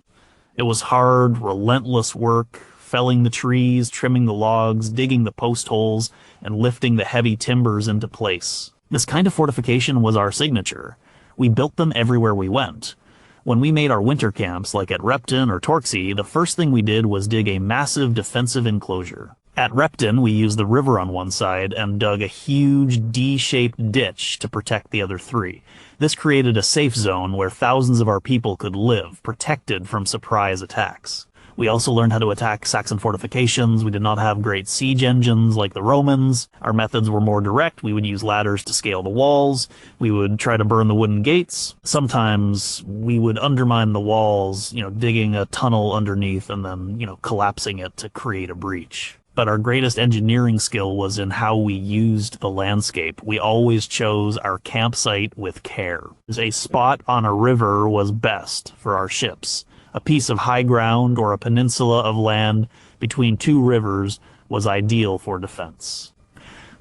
It was hard, relentless work, felling the trees, trimming the logs, digging the post holes, and lifting the heavy timbers into place. This kind of fortification was our signature. We built them everywhere we went. When we made our winter camps, like at Repton or Torksey, the first thing we did was dig a massive defensive enclosure. At Repton, we used the river on one side and dug a huge D-shaped ditch to protect the other three. This created a safe zone where thousands of our people could live, protected from surprise attacks. We also learned how to attack Saxon fortifications. We did not have great siege engines like the Romans. Our methods were more direct. We would use ladders to scale the walls. We would try to burn the wooden gates. Sometimes we would undermine the walls, digging a tunnel underneath and then, collapsing it to create a breach. But our greatest engineering skill was in how we used the landscape. We always chose our campsite with care. A spot on a river was best for our ships. A piece of high ground or a peninsula of land between two rivers was ideal for defense.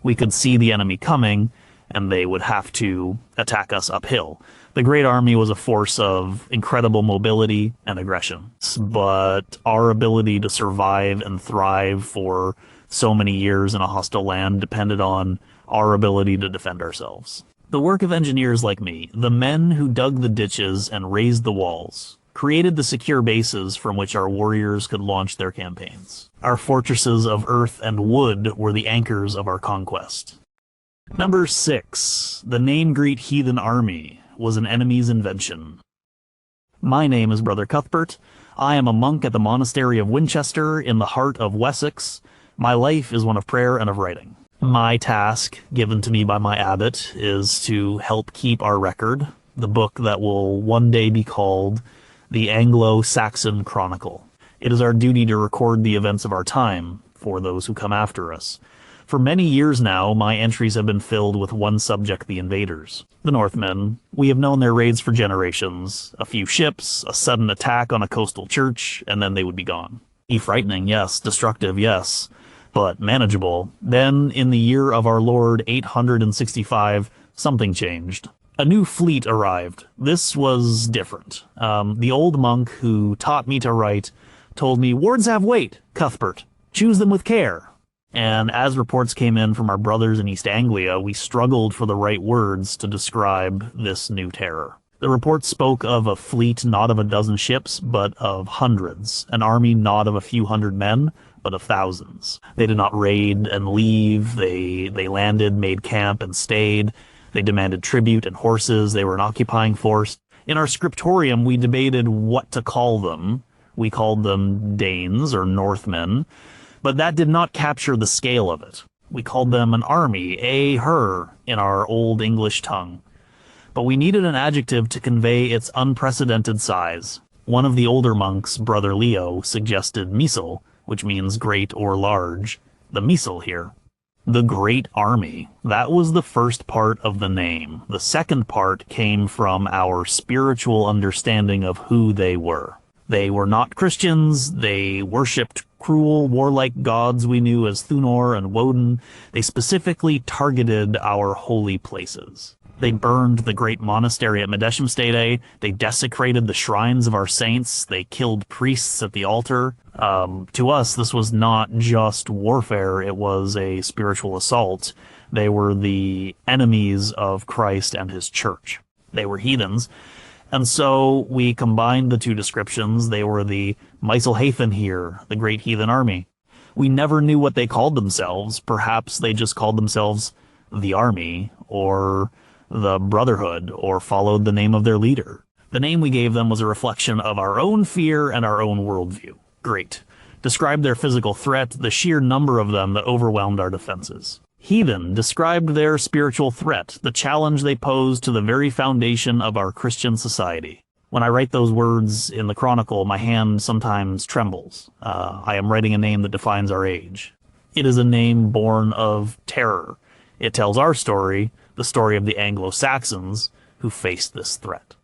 We could see the enemy coming, and they would have to attack us uphill. The Great Army was a force of incredible mobility and aggression, but our ability to survive and thrive for so many years in a hostile land depended on our ability to defend ourselves. The work of engineers like me, the men who dug the ditches and raised the walls, created the secure bases from which our warriors could launch their campaigns. Our fortresses of earth and wood were the anchors of our conquest. Number 6. The name Great Heathen Army was an enemy's invention. My name is Brother Cuthbert. I am a monk at the monastery of Winchester in the heart of Wessex. My life is one of prayer and of writing. My task, given to me by my abbot, is to help keep our record, the book that will one day be called the Anglo-Saxon Chronicle. It is our duty to record the events of our time for those who come after us. For many years now, my entries have been filled with one subject: the invaders. The Northmen. We have known their raids for generations. A few ships, a sudden attack on a coastal church, and then they would be gone. Frightening, yes. Destructive, yes. But manageable. Then, in the year of our Lord 865, something changed. A new fleet arrived. This was different. The old monk who taught me to write told me, "Words have weight, Cuthbert. Choose them with care." And as reports came in from our brothers in East Anglia, we struggled for the right words to describe this new terror. The reports spoke of a fleet not of a dozen ships, but of hundreds, an army not of a few hundred men, but of thousands. They did not raid and leave. They landed, made camp, and stayed. They demanded tribute and horses. They were an occupying force. In our scriptorium, we debated what to call them. We called them Danes or Northmen, but that did not capture the scale of it. We called them an army, her, in our Old English tongue. But we needed an adjective to convey its unprecedented size. One of the older monks, Brother Leo, suggested misel, which means great or large. The misel here. The Great Army. That was the first part of the name. The second part came from our spiritual understanding of who they were. They were not Christians. They worshipped cruel, warlike gods we knew as Thunor and Woden. They specifically targeted our holy places. They burned the great monastery at Medeshimstede. They desecrated the shrines of our saints. They killed priests at the altar. To us, this was not just warfare. It was a spiritual assault. They were the enemies of Christ and his church. They were heathens. And so we combined the two descriptions. They were the Heathen here, the Great Heathen Army. We never knew what they called themselves. Perhaps they just called themselves the Army, or the Brotherhood, or followed the name of their leader. The name we gave them was a reflection of our own fear and our own worldview. Great. Described their physical threat, the sheer number of them that overwhelmed our defenses. Heathen described their spiritual threat, the challenge they posed to the very foundation of our Christian society. When I write those words in the Chronicle, my hand sometimes trembles. I am writing a name that defines our age. It is a name born of terror. It tells our story, the story of the Anglo-Saxons who faced this threat.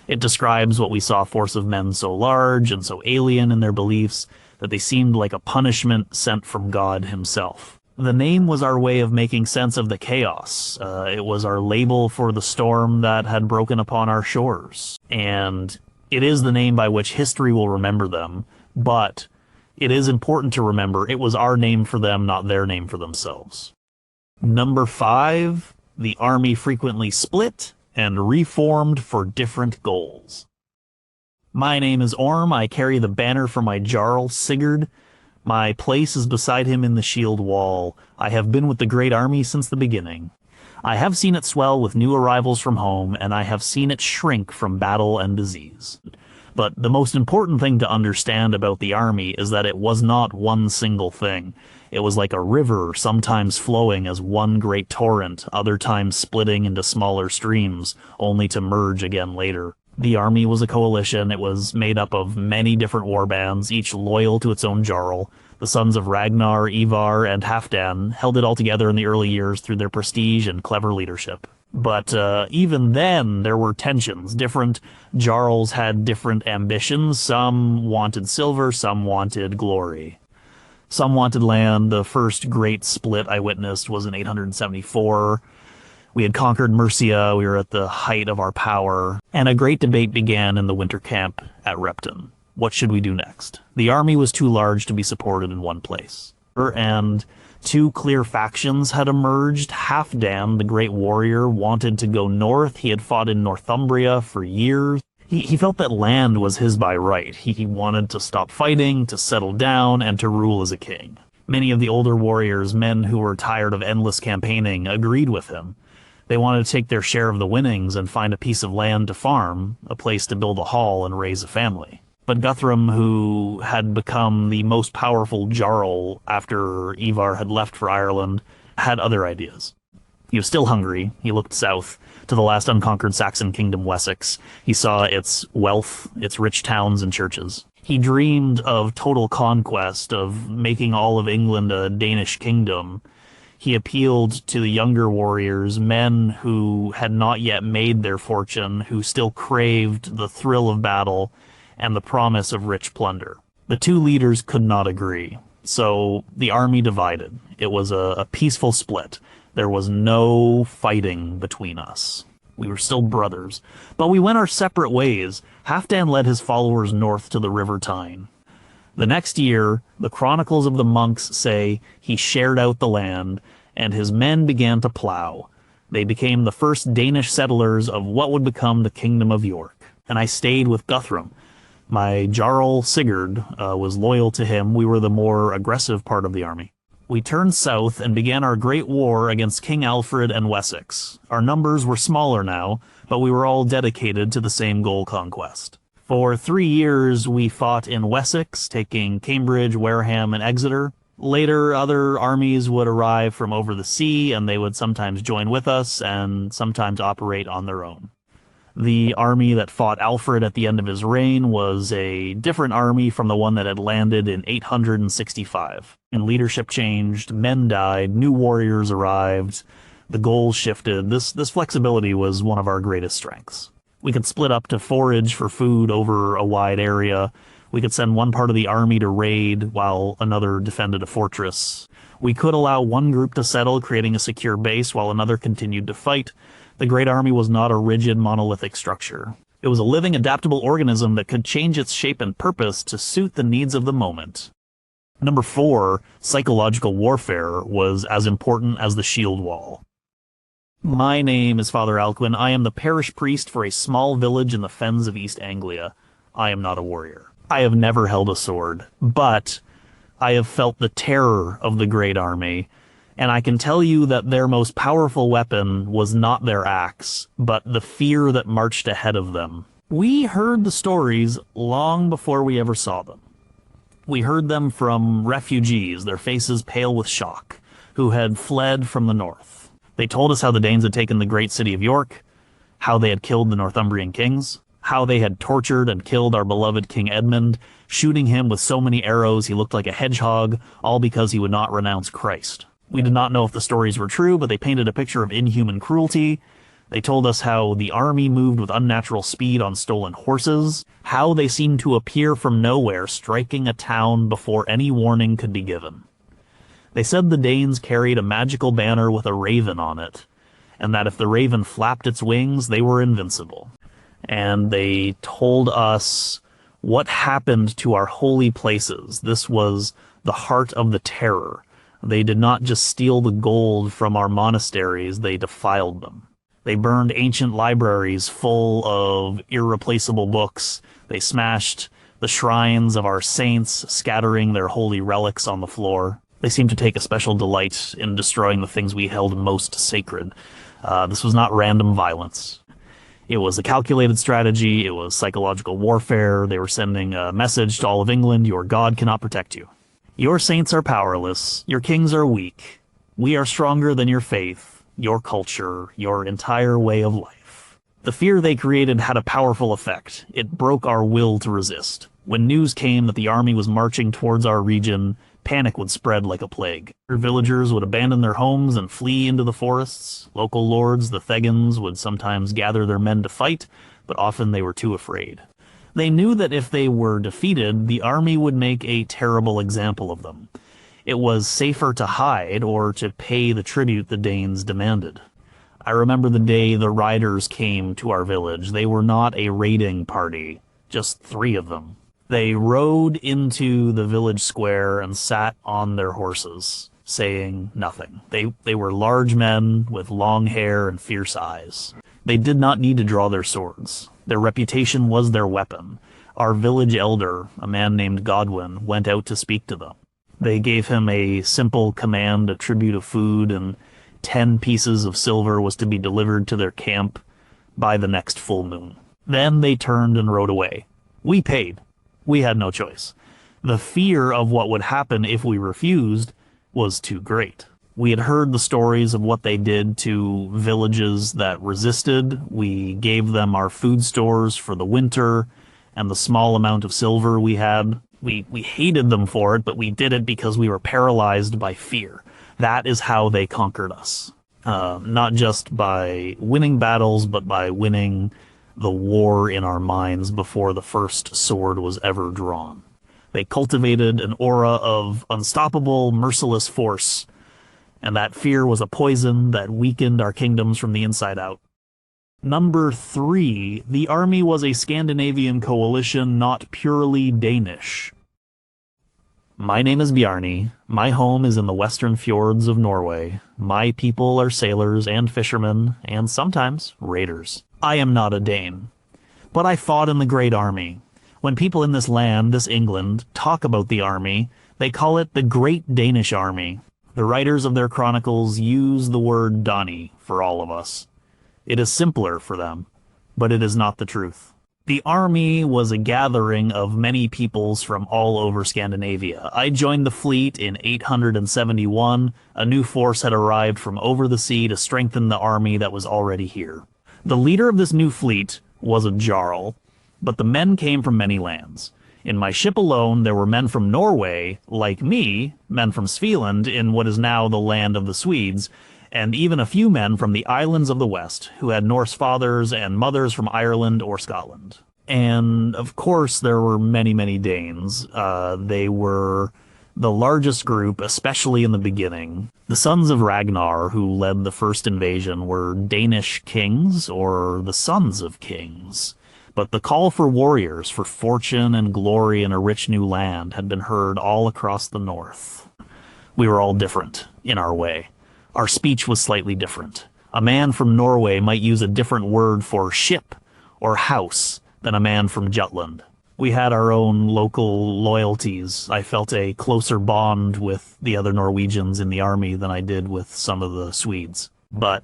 It describes what we saw: a force of men so large and so alien in their beliefs that they seemed like a punishment sent from God himself. The name was our way of making sense of the chaos. It was our label for the storm that had broken upon our shores. And it is the name by which history will remember them, but it is important to remember it was our name for them, not their name for themselves. Number 5, the army frequently split and reformed for different goals. My name is Orm. I carry the banner for my jarl, Sigurd. My place is beside him in the shield wall. I have been with the Great Army since the beginning. I have seen it swell with new arrivals from home, and I have seen it shrink from battle and disease. But the most important thing to understand about the army is that it was not one single thing. It was like a river, sometimes flowing as one great torrent, other times splitting into smaller streams, only to merge again later. The army was a coalition. It was made up of many different warbands, each loyal to its own jarl. The sons of Ragnar, Ivar, and Halfdan held it all together in the early years through their prestige and clever leadership. But even then, there were tensions. Different jarls had different ambitions. Some wanted silver, some wanted glory. Some wanted land. The first great split I witnessed was in 874. We had conquered Mercia, we were at the height of our power, and a great debate began in the winter camp at Repton. What should we do next? The army was too large to be supported in one place. And two clear factions had emerged. Halfdan, the great warrior, wanted to go north. He had fought in Northumbria for years. He felt that land was his by right. He wanted to stop fighting, to settle down, and to rule as a king. Many of the older warriors, men who were tired of endless campaigning, agreed with him. They wanted to take their share of the winnings and find a piece of land to farm, a place to build a hall and raise a family. But Guthrum, who had become the most powerful jarl after Ivar had left for Ireland, had other ideas. He was still hungry. He looked south to the last unconquered Saxon kingdom, Wessex. He saw its wealth, its rich towns and churches. He dreamed of total conquest, of making all of England a Danish kingdom. He appealed to the younger warriors, men who had not yet made their fortune, who still craved the thrill of battle and the promise of rich plunder. The two leaders could not agree, so the army divided. It was a peaceful split. There was no fighting between us. We were still brothers, but we went our separate ways. Halfdan led his followers north to the River Tyne. The next year, the chronicles of the monks say he shared out the land, and his men began to plow. They became the first Danish settlers of what would become the Kingdom of York, and I stayed with Guthrum. My jarl Sigurd was loyal to him. We were the more aggressive part of the army. We turned south and began our great war against King Alfred and Wessex. Our numbers were smaller now, but we were all dedicated to the same goal: conquest. For 3 years, we fought in Wessex, taking Cambridge, Wareham, and Exeter. Later, other armies would arrive from over the sea, and they would sometimes join with us and sometimes operate on their own. The army that fought Alfred at the end of his reign was a different army from the one that had landed in 865. And leadership changed, men died, new warriors arrived, the goals shifted. This flexibility was one of our greatest strengths. We could split up to forage for food over a wide area. We could send one part of the army to raid while another defended a fortress. We could allow one group to settle, creating a secure base while another continued to fight. The Great Army was not a rigid, monolithic structure. It was a living, adaptable organism that could change its shape and purpose to suit the needs of the moment. Number 4, psychological warfare was as important as the shield wall. My name is Father Alcuin. I am the parish priest for a small village in the fens of East Anglia. I am not a warrior. I have never held a sword, but I have felt the terror of the Great Army, and I can tell you that their most powerful weapon was not their axe, but the fear that marched ahead of them. We heard the stories long before we ever saw them. We heard them from refugees, their faces pale with shock, who had fled from the north. They told us how the Danes had taken the great city of York, how they had killed the Northumbrian kings, how they had tortured and killed our beloved King Edmund, shooting him with so many arrows he looked like a hedgehog, all because he would not renounce Christ. We did not know if the stories were true, but they painted a picture of inhuman cruelty. They told us how the army moved with unnatural speed on stolen horses, how they seemed to appear from nowhere, striking a town before any warning could be given. They said the Danes carried a magical banner with a raven on it, and that if the raven flapped its wings, they were invincible. And they told us what happened to our holy places. This was the heart of the terror. They did not just steal the gold from our monasteries, they defiled them. They burned ancient libraries full of irreplaceable books. They smashed the shrines of our saints, scattering their holy relics on the floor. They seemed to take a special delight in destroying the things we held most sacred. This was not random violence. It was a calculated strategy. It was psychological warfare. They were sending a message to all of England: your God cannot protect you. Your saints are powerless. Your kings are weak. We are stronger than your faith, your culture, your entire way of life. The fear they created had a powerful effect. It broke our will to resist. When news came that the army was marching towards our region, panic would spread like a plague. Our villagers would abandon their homes and flee into the forests. Local lords, the Thegans, would sometimes gather their men to fight, but often they were too afraid. They knew that if they were defeated, the army would make a terrible example of them. It was safer to hide or to pay the tribute the Danes demanded. I remember the day the riders came to our village. They were not a raiding party, just 3 of them. They rode into the village square and sat on their horses, saying nothing. They were large men with long hair and fierce eyes. They did not need to draw their swords. Their reputation was their weapon. Our village elder, a man named Godwin, went out to speak to them. They gave him a simple command, a tribute of food, and 10 pieces of silver was to be delivered to their camp by the next full moon. Then they turned and rode away. We paid. We had no choice. The fear of what would happen if we refused was too great. We had heard the stories of what they did to villages that resisted. We gave them our food stores for the winter and the small amount of silver we had. We hated them for it, but we did it because we were paralyzed by fear. That is how they conquered us. Not just by winning battles, but by winning the war in our minds before the first sword was ever drawn. They cultivated an aura of unstoppable, merciless force, and that fear was a poison that weakened our kingdoms from the inside out. Number 3, the army was a Scandinavian coalition, not purely Danish. My name is Bjarni. My home is in the western fjords of Norway. My people are sailors and fishermen, and sometimes raiders. I am not a Dane, but I fought in the Great Army. When people in this land, this England, talk about the army, they call it the Great Danish Army. The writers of their chronicles use the word Dani for all of us. It is simpler for them, but it is not the truth. The army was a gathering of many peoples from all over Scandinavia. I joined the fleet in 871. A new force had arrived from over the sea to strengthen the army that was already here. The leader of this new fleet was a jarl, but the men came from many lands. In my ship alone, there were men from Norway, like me, men from Svealand, in what is now the land of the Swedes, and even a few men from the islands of the west, who had Norse fathers and mothers from Ireland or Scotland. And, of course, there were many, many Danes. They were the largest group, especially in the beginning. The sons of Ragnar, who led the first invasion, were Danish kings, or the sons of kings. But the call for warriors, for fortune and glory in a rich new land, had been heard all across the north. We were all different, in our way. Our speech was slightly different. A man from Norway might use a different word for ship or house than a man from Jutland. We had our own local loyalties. I felt a closer bond with the other Norwegians in the army than I did with some of the Swedes. But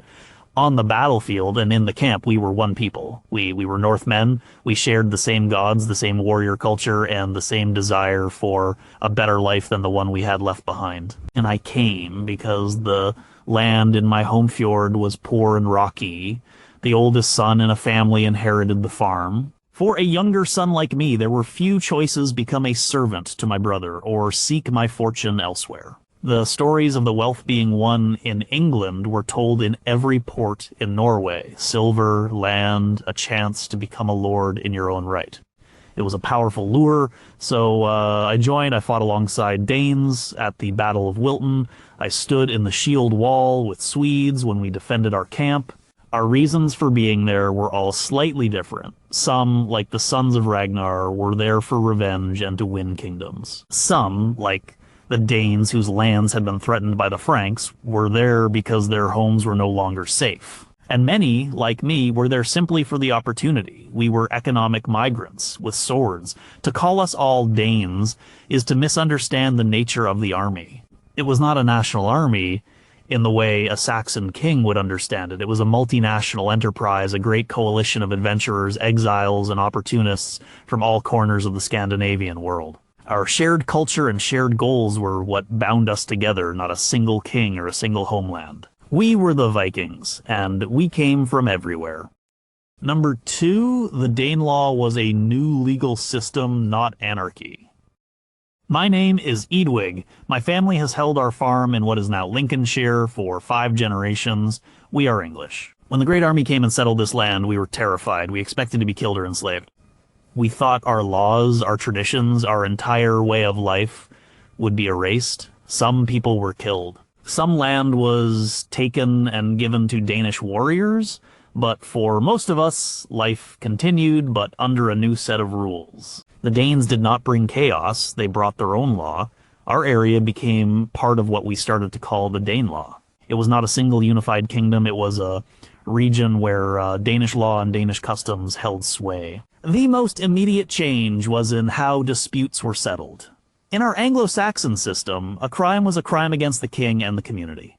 on the battlefield and in the camp, we were one people. We were Northmen. We shared the same gods, the same warrior culture, and the same desire for a better life than the one we had left behind. And I came because the land in my home fjord was poor and rocky. The oldest son in a family inherited the farm. For a younger son like me, there were few choices: become a servant to my brother or seek my fortune elsewhere. The stories of the wealth being won in England were told in every port in Norway. Silver, land, a chance to become a lord in your own right. It was a powerful lure, so I joined. I fought alongside Danes at the Battle of Wilton. I stood in the shield wall with Swedes when we defended our camp. Our reasons for being there were all slightly different. Some, like the sons of Ragnar, were there for revenge and to win kingdoms. Some, like the Danes whose lands had been threatened by the Franks, were there because their homes were no longer safe. And many, like me, were there simply for the opportunity. We were economic migrants with swords. To call us all Danes is to misunderstand the nature of the army. It was not a national army in the way a Saxon king would understand it. It was a multinational enterprise, a great coalition of adventurers, exiles, and opportunists from all corners of the Scandinavian world. Our shared culture and shared goals were what bound us together, not a single king or a single homeland. We were the Vikings, and we came from everywhere. Number 2, the Danelaw was a new legal system, not anarchy. My name is Edwig. My family has held our farm in what is now Lincolnshire for 5 generations. We are English. When the Great Army came and settled this land, we were terrified. We expected to be killed or enslaved. We thought our laws, our traditions, our entire way of life would be erased. Some people were killed. Some land was taken and given to Danish warriors, but for most of us, life continued, but under a new set of rules. The Danes did not bring chaos, they brought their own law. Our area became part of what we started to call the Danelaw. It was not a single unified kingdom, it was a region where Danish law and Danish customs held sway. The most immediate change was in how disputes were settled. In our Anglo-Saxon system, a crime was a crime against the king and the community.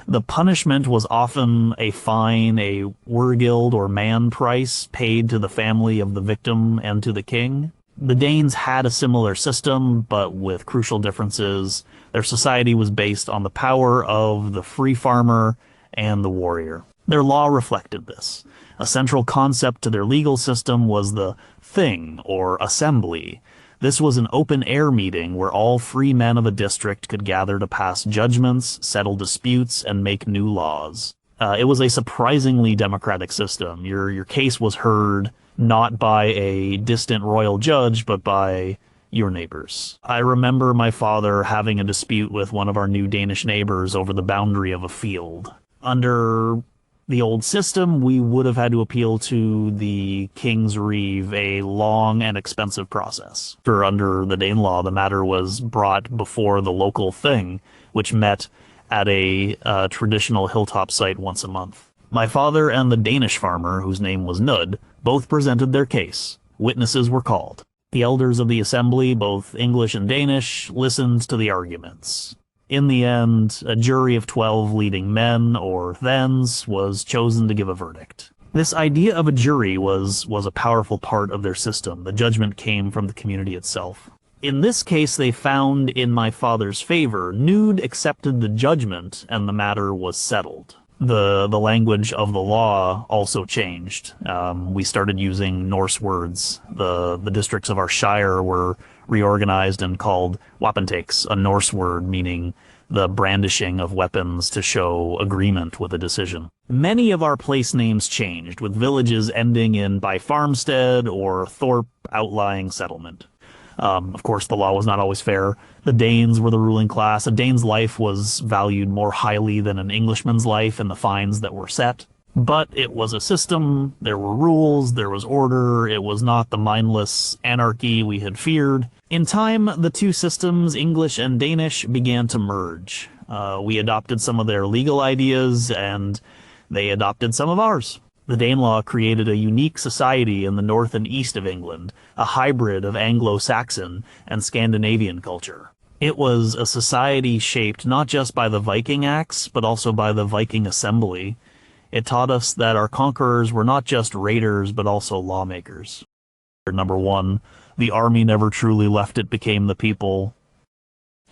The punishment was often a fine, a wergild or man price paid to the family of the victim and to the king. The Danes had a similar system, but with crucial differences. Their society was based on the power of the free farmer and the warrior. Their law reflected this. A central concept to their legal system was the thing, or assembly. This was an open-air meeting where all free men of a district could gather to pass judgments, settle disputes, and make new laws. It was a surprisingly democratic system. Your case was heard not by a distant royal judge, but by your neighbors. I remember my father having a dispute with one of our new Danish neighbors over the boundary of a field. Under the old system, we would have had to appeal to the King's Reeve, a long and expensive process. Under the Danelaw, the matter was brought before the local thing, which met at a traditional hilltop site once a month. My father and the Danish farmer, whose name was Nud, both presented their case. Witnesses were called. The elders of the assembly, both English and Danish, listened to the arguments. In the end, a jury of 12 leading men, or thens, was chosen to give a verdict. This idea of a jury was a powerful part of their system. The judgment came from the community itself. In this case, they found in my father's favor. Nude accepted the judgment, and the matter was settled. The language of the law also changed. We started using Norse words. The districts of our shire were reorganized and called wapentakes, a Norse word meaning the brandishing of weapons to show agreement with a decision. Many of our place names changed, with villages ending in by farmstead or thorp outlying settlement. Of course, the law was not always fair. The Danes were the ruling class. A Dane's life was valued more highly than an Englishman's life in the fines that were set. But it was a system, there were rules, there was order, it was not the mindless anarchy we had feared. In time, the two systems, English and Danish, began to merge. We adopted some of their legal ideas, and they adopted some of ours. The Danelaw created a unique society in the north and east of England, a hybrid of Anglo-Saxon and Scandinavian culture. It was a society shaped not just by the Viking Acts, but also by the Viking Assembly. It taught us that our conquerors were not just raiders, but also lawmakers. Number 1, the army never truly left, it became the people.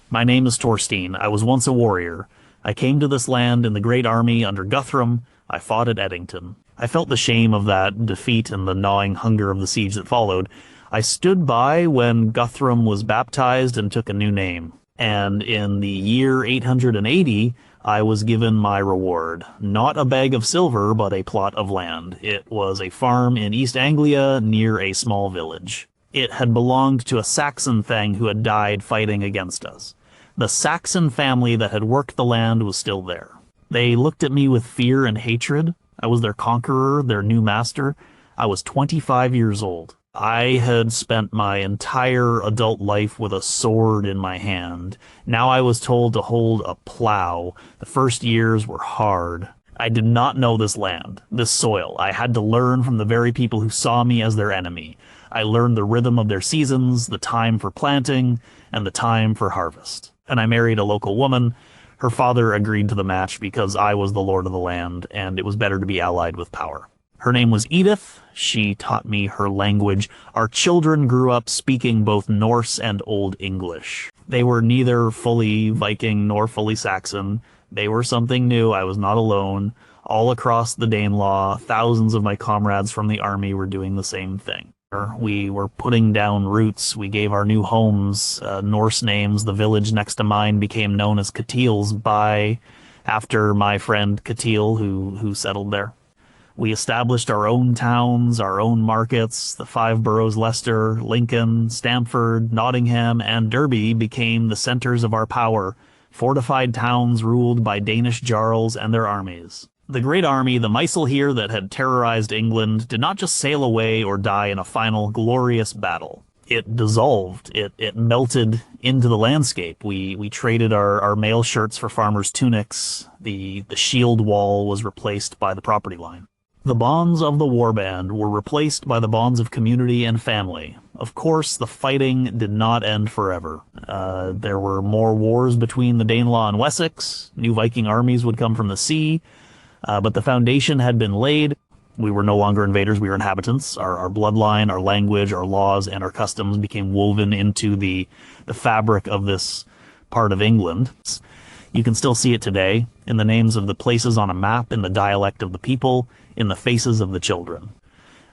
My name is Thorstein. I was once a warrior. I came to this land in the Great Army under Guthrum. I fought at Edington. I felt the shame of that defeat and the gnawing hunger of the siege that followed. I stood by when Guthrum was baptized and took a new name. And in the year 880, I was given my reward. Not a bag of silver, but a plot of land. It was a farm in East Anglia near a small village. It had belonged to a Saxon thing who had died fighting against us. The Saxon family that had worked the land was still there. They looked at me with fear and hatred. I was their conqueror, their new master. I was 25 years old. I had spent my entire adult life with a sword in my hand. Now I was told to hold a plow. The first years were hard. I did not know this land, this soil. I had to learn from the very people who saw me as their enemy. I learned the rhythm of their seasons, the time for planting, and the time for harvest. And I married a local woman. Her father agreed to the match because I was the lord of the land, and it was better to be allied with power. Her name was Edith. She taught me her language. Our children grew up speaking both Norse and Old English. They were neither fully Viking nor fully Saxon. They were something new. I was not alone. All across the Danelaw, thousands of my comrades from the army were doing the same thing. We were putting down roots. We gave our new homes Norse names. The village next to mine became known as Ketil's after my friend Ketil who settled there. We established our own towns, our own markets. The 5 boroughs Leicester, Lincoln, Stamford, Nottingham, and Derby became the centers of our power, fortified towns ruled by Danish jarls and their armies. The Great Army, the Mysel here that had terrorized England, did not just sail away or die in a final glorious battle. It dissolved. It melted into the landscape. We traded our mail shirts for farmers' tunics. The shield wall was replaced by the property line. The bonds of the warband were replaced by the bonds of community and family. Of course, the fighting did not end forever. There were more wars between the Danelaw and Wessex. New Viking armies would come from the sea. But the foundation had been laid. We were no longer invaders, we were inhabitants. Our bloodline, our language, our laws, and our customs became woven into the fabric of this part of England. You can still see it today in the names of the places on a map, in the dialect of the people, in the faces of the children.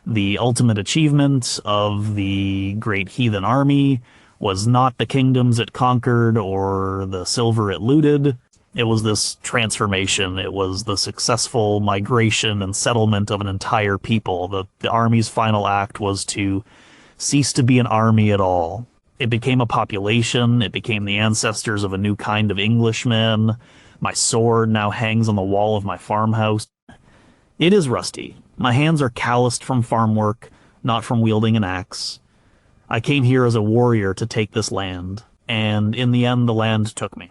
The ultimate achievement of the Great Heathen Army was not the kingdoms it conquered or the silver it looted. It was this transformation. It was the successful migration and settlement of an entire people. The army's final act was to cease to be an army at all. It became a population. It became the ancestors of a new kind of Englishmen. My sword now hangs on the wall of my farmhouse. It is rusty. My hands are calloused from farm work, not from wielding an axe. I came here as a warrior to take this land, and in the end the land took me.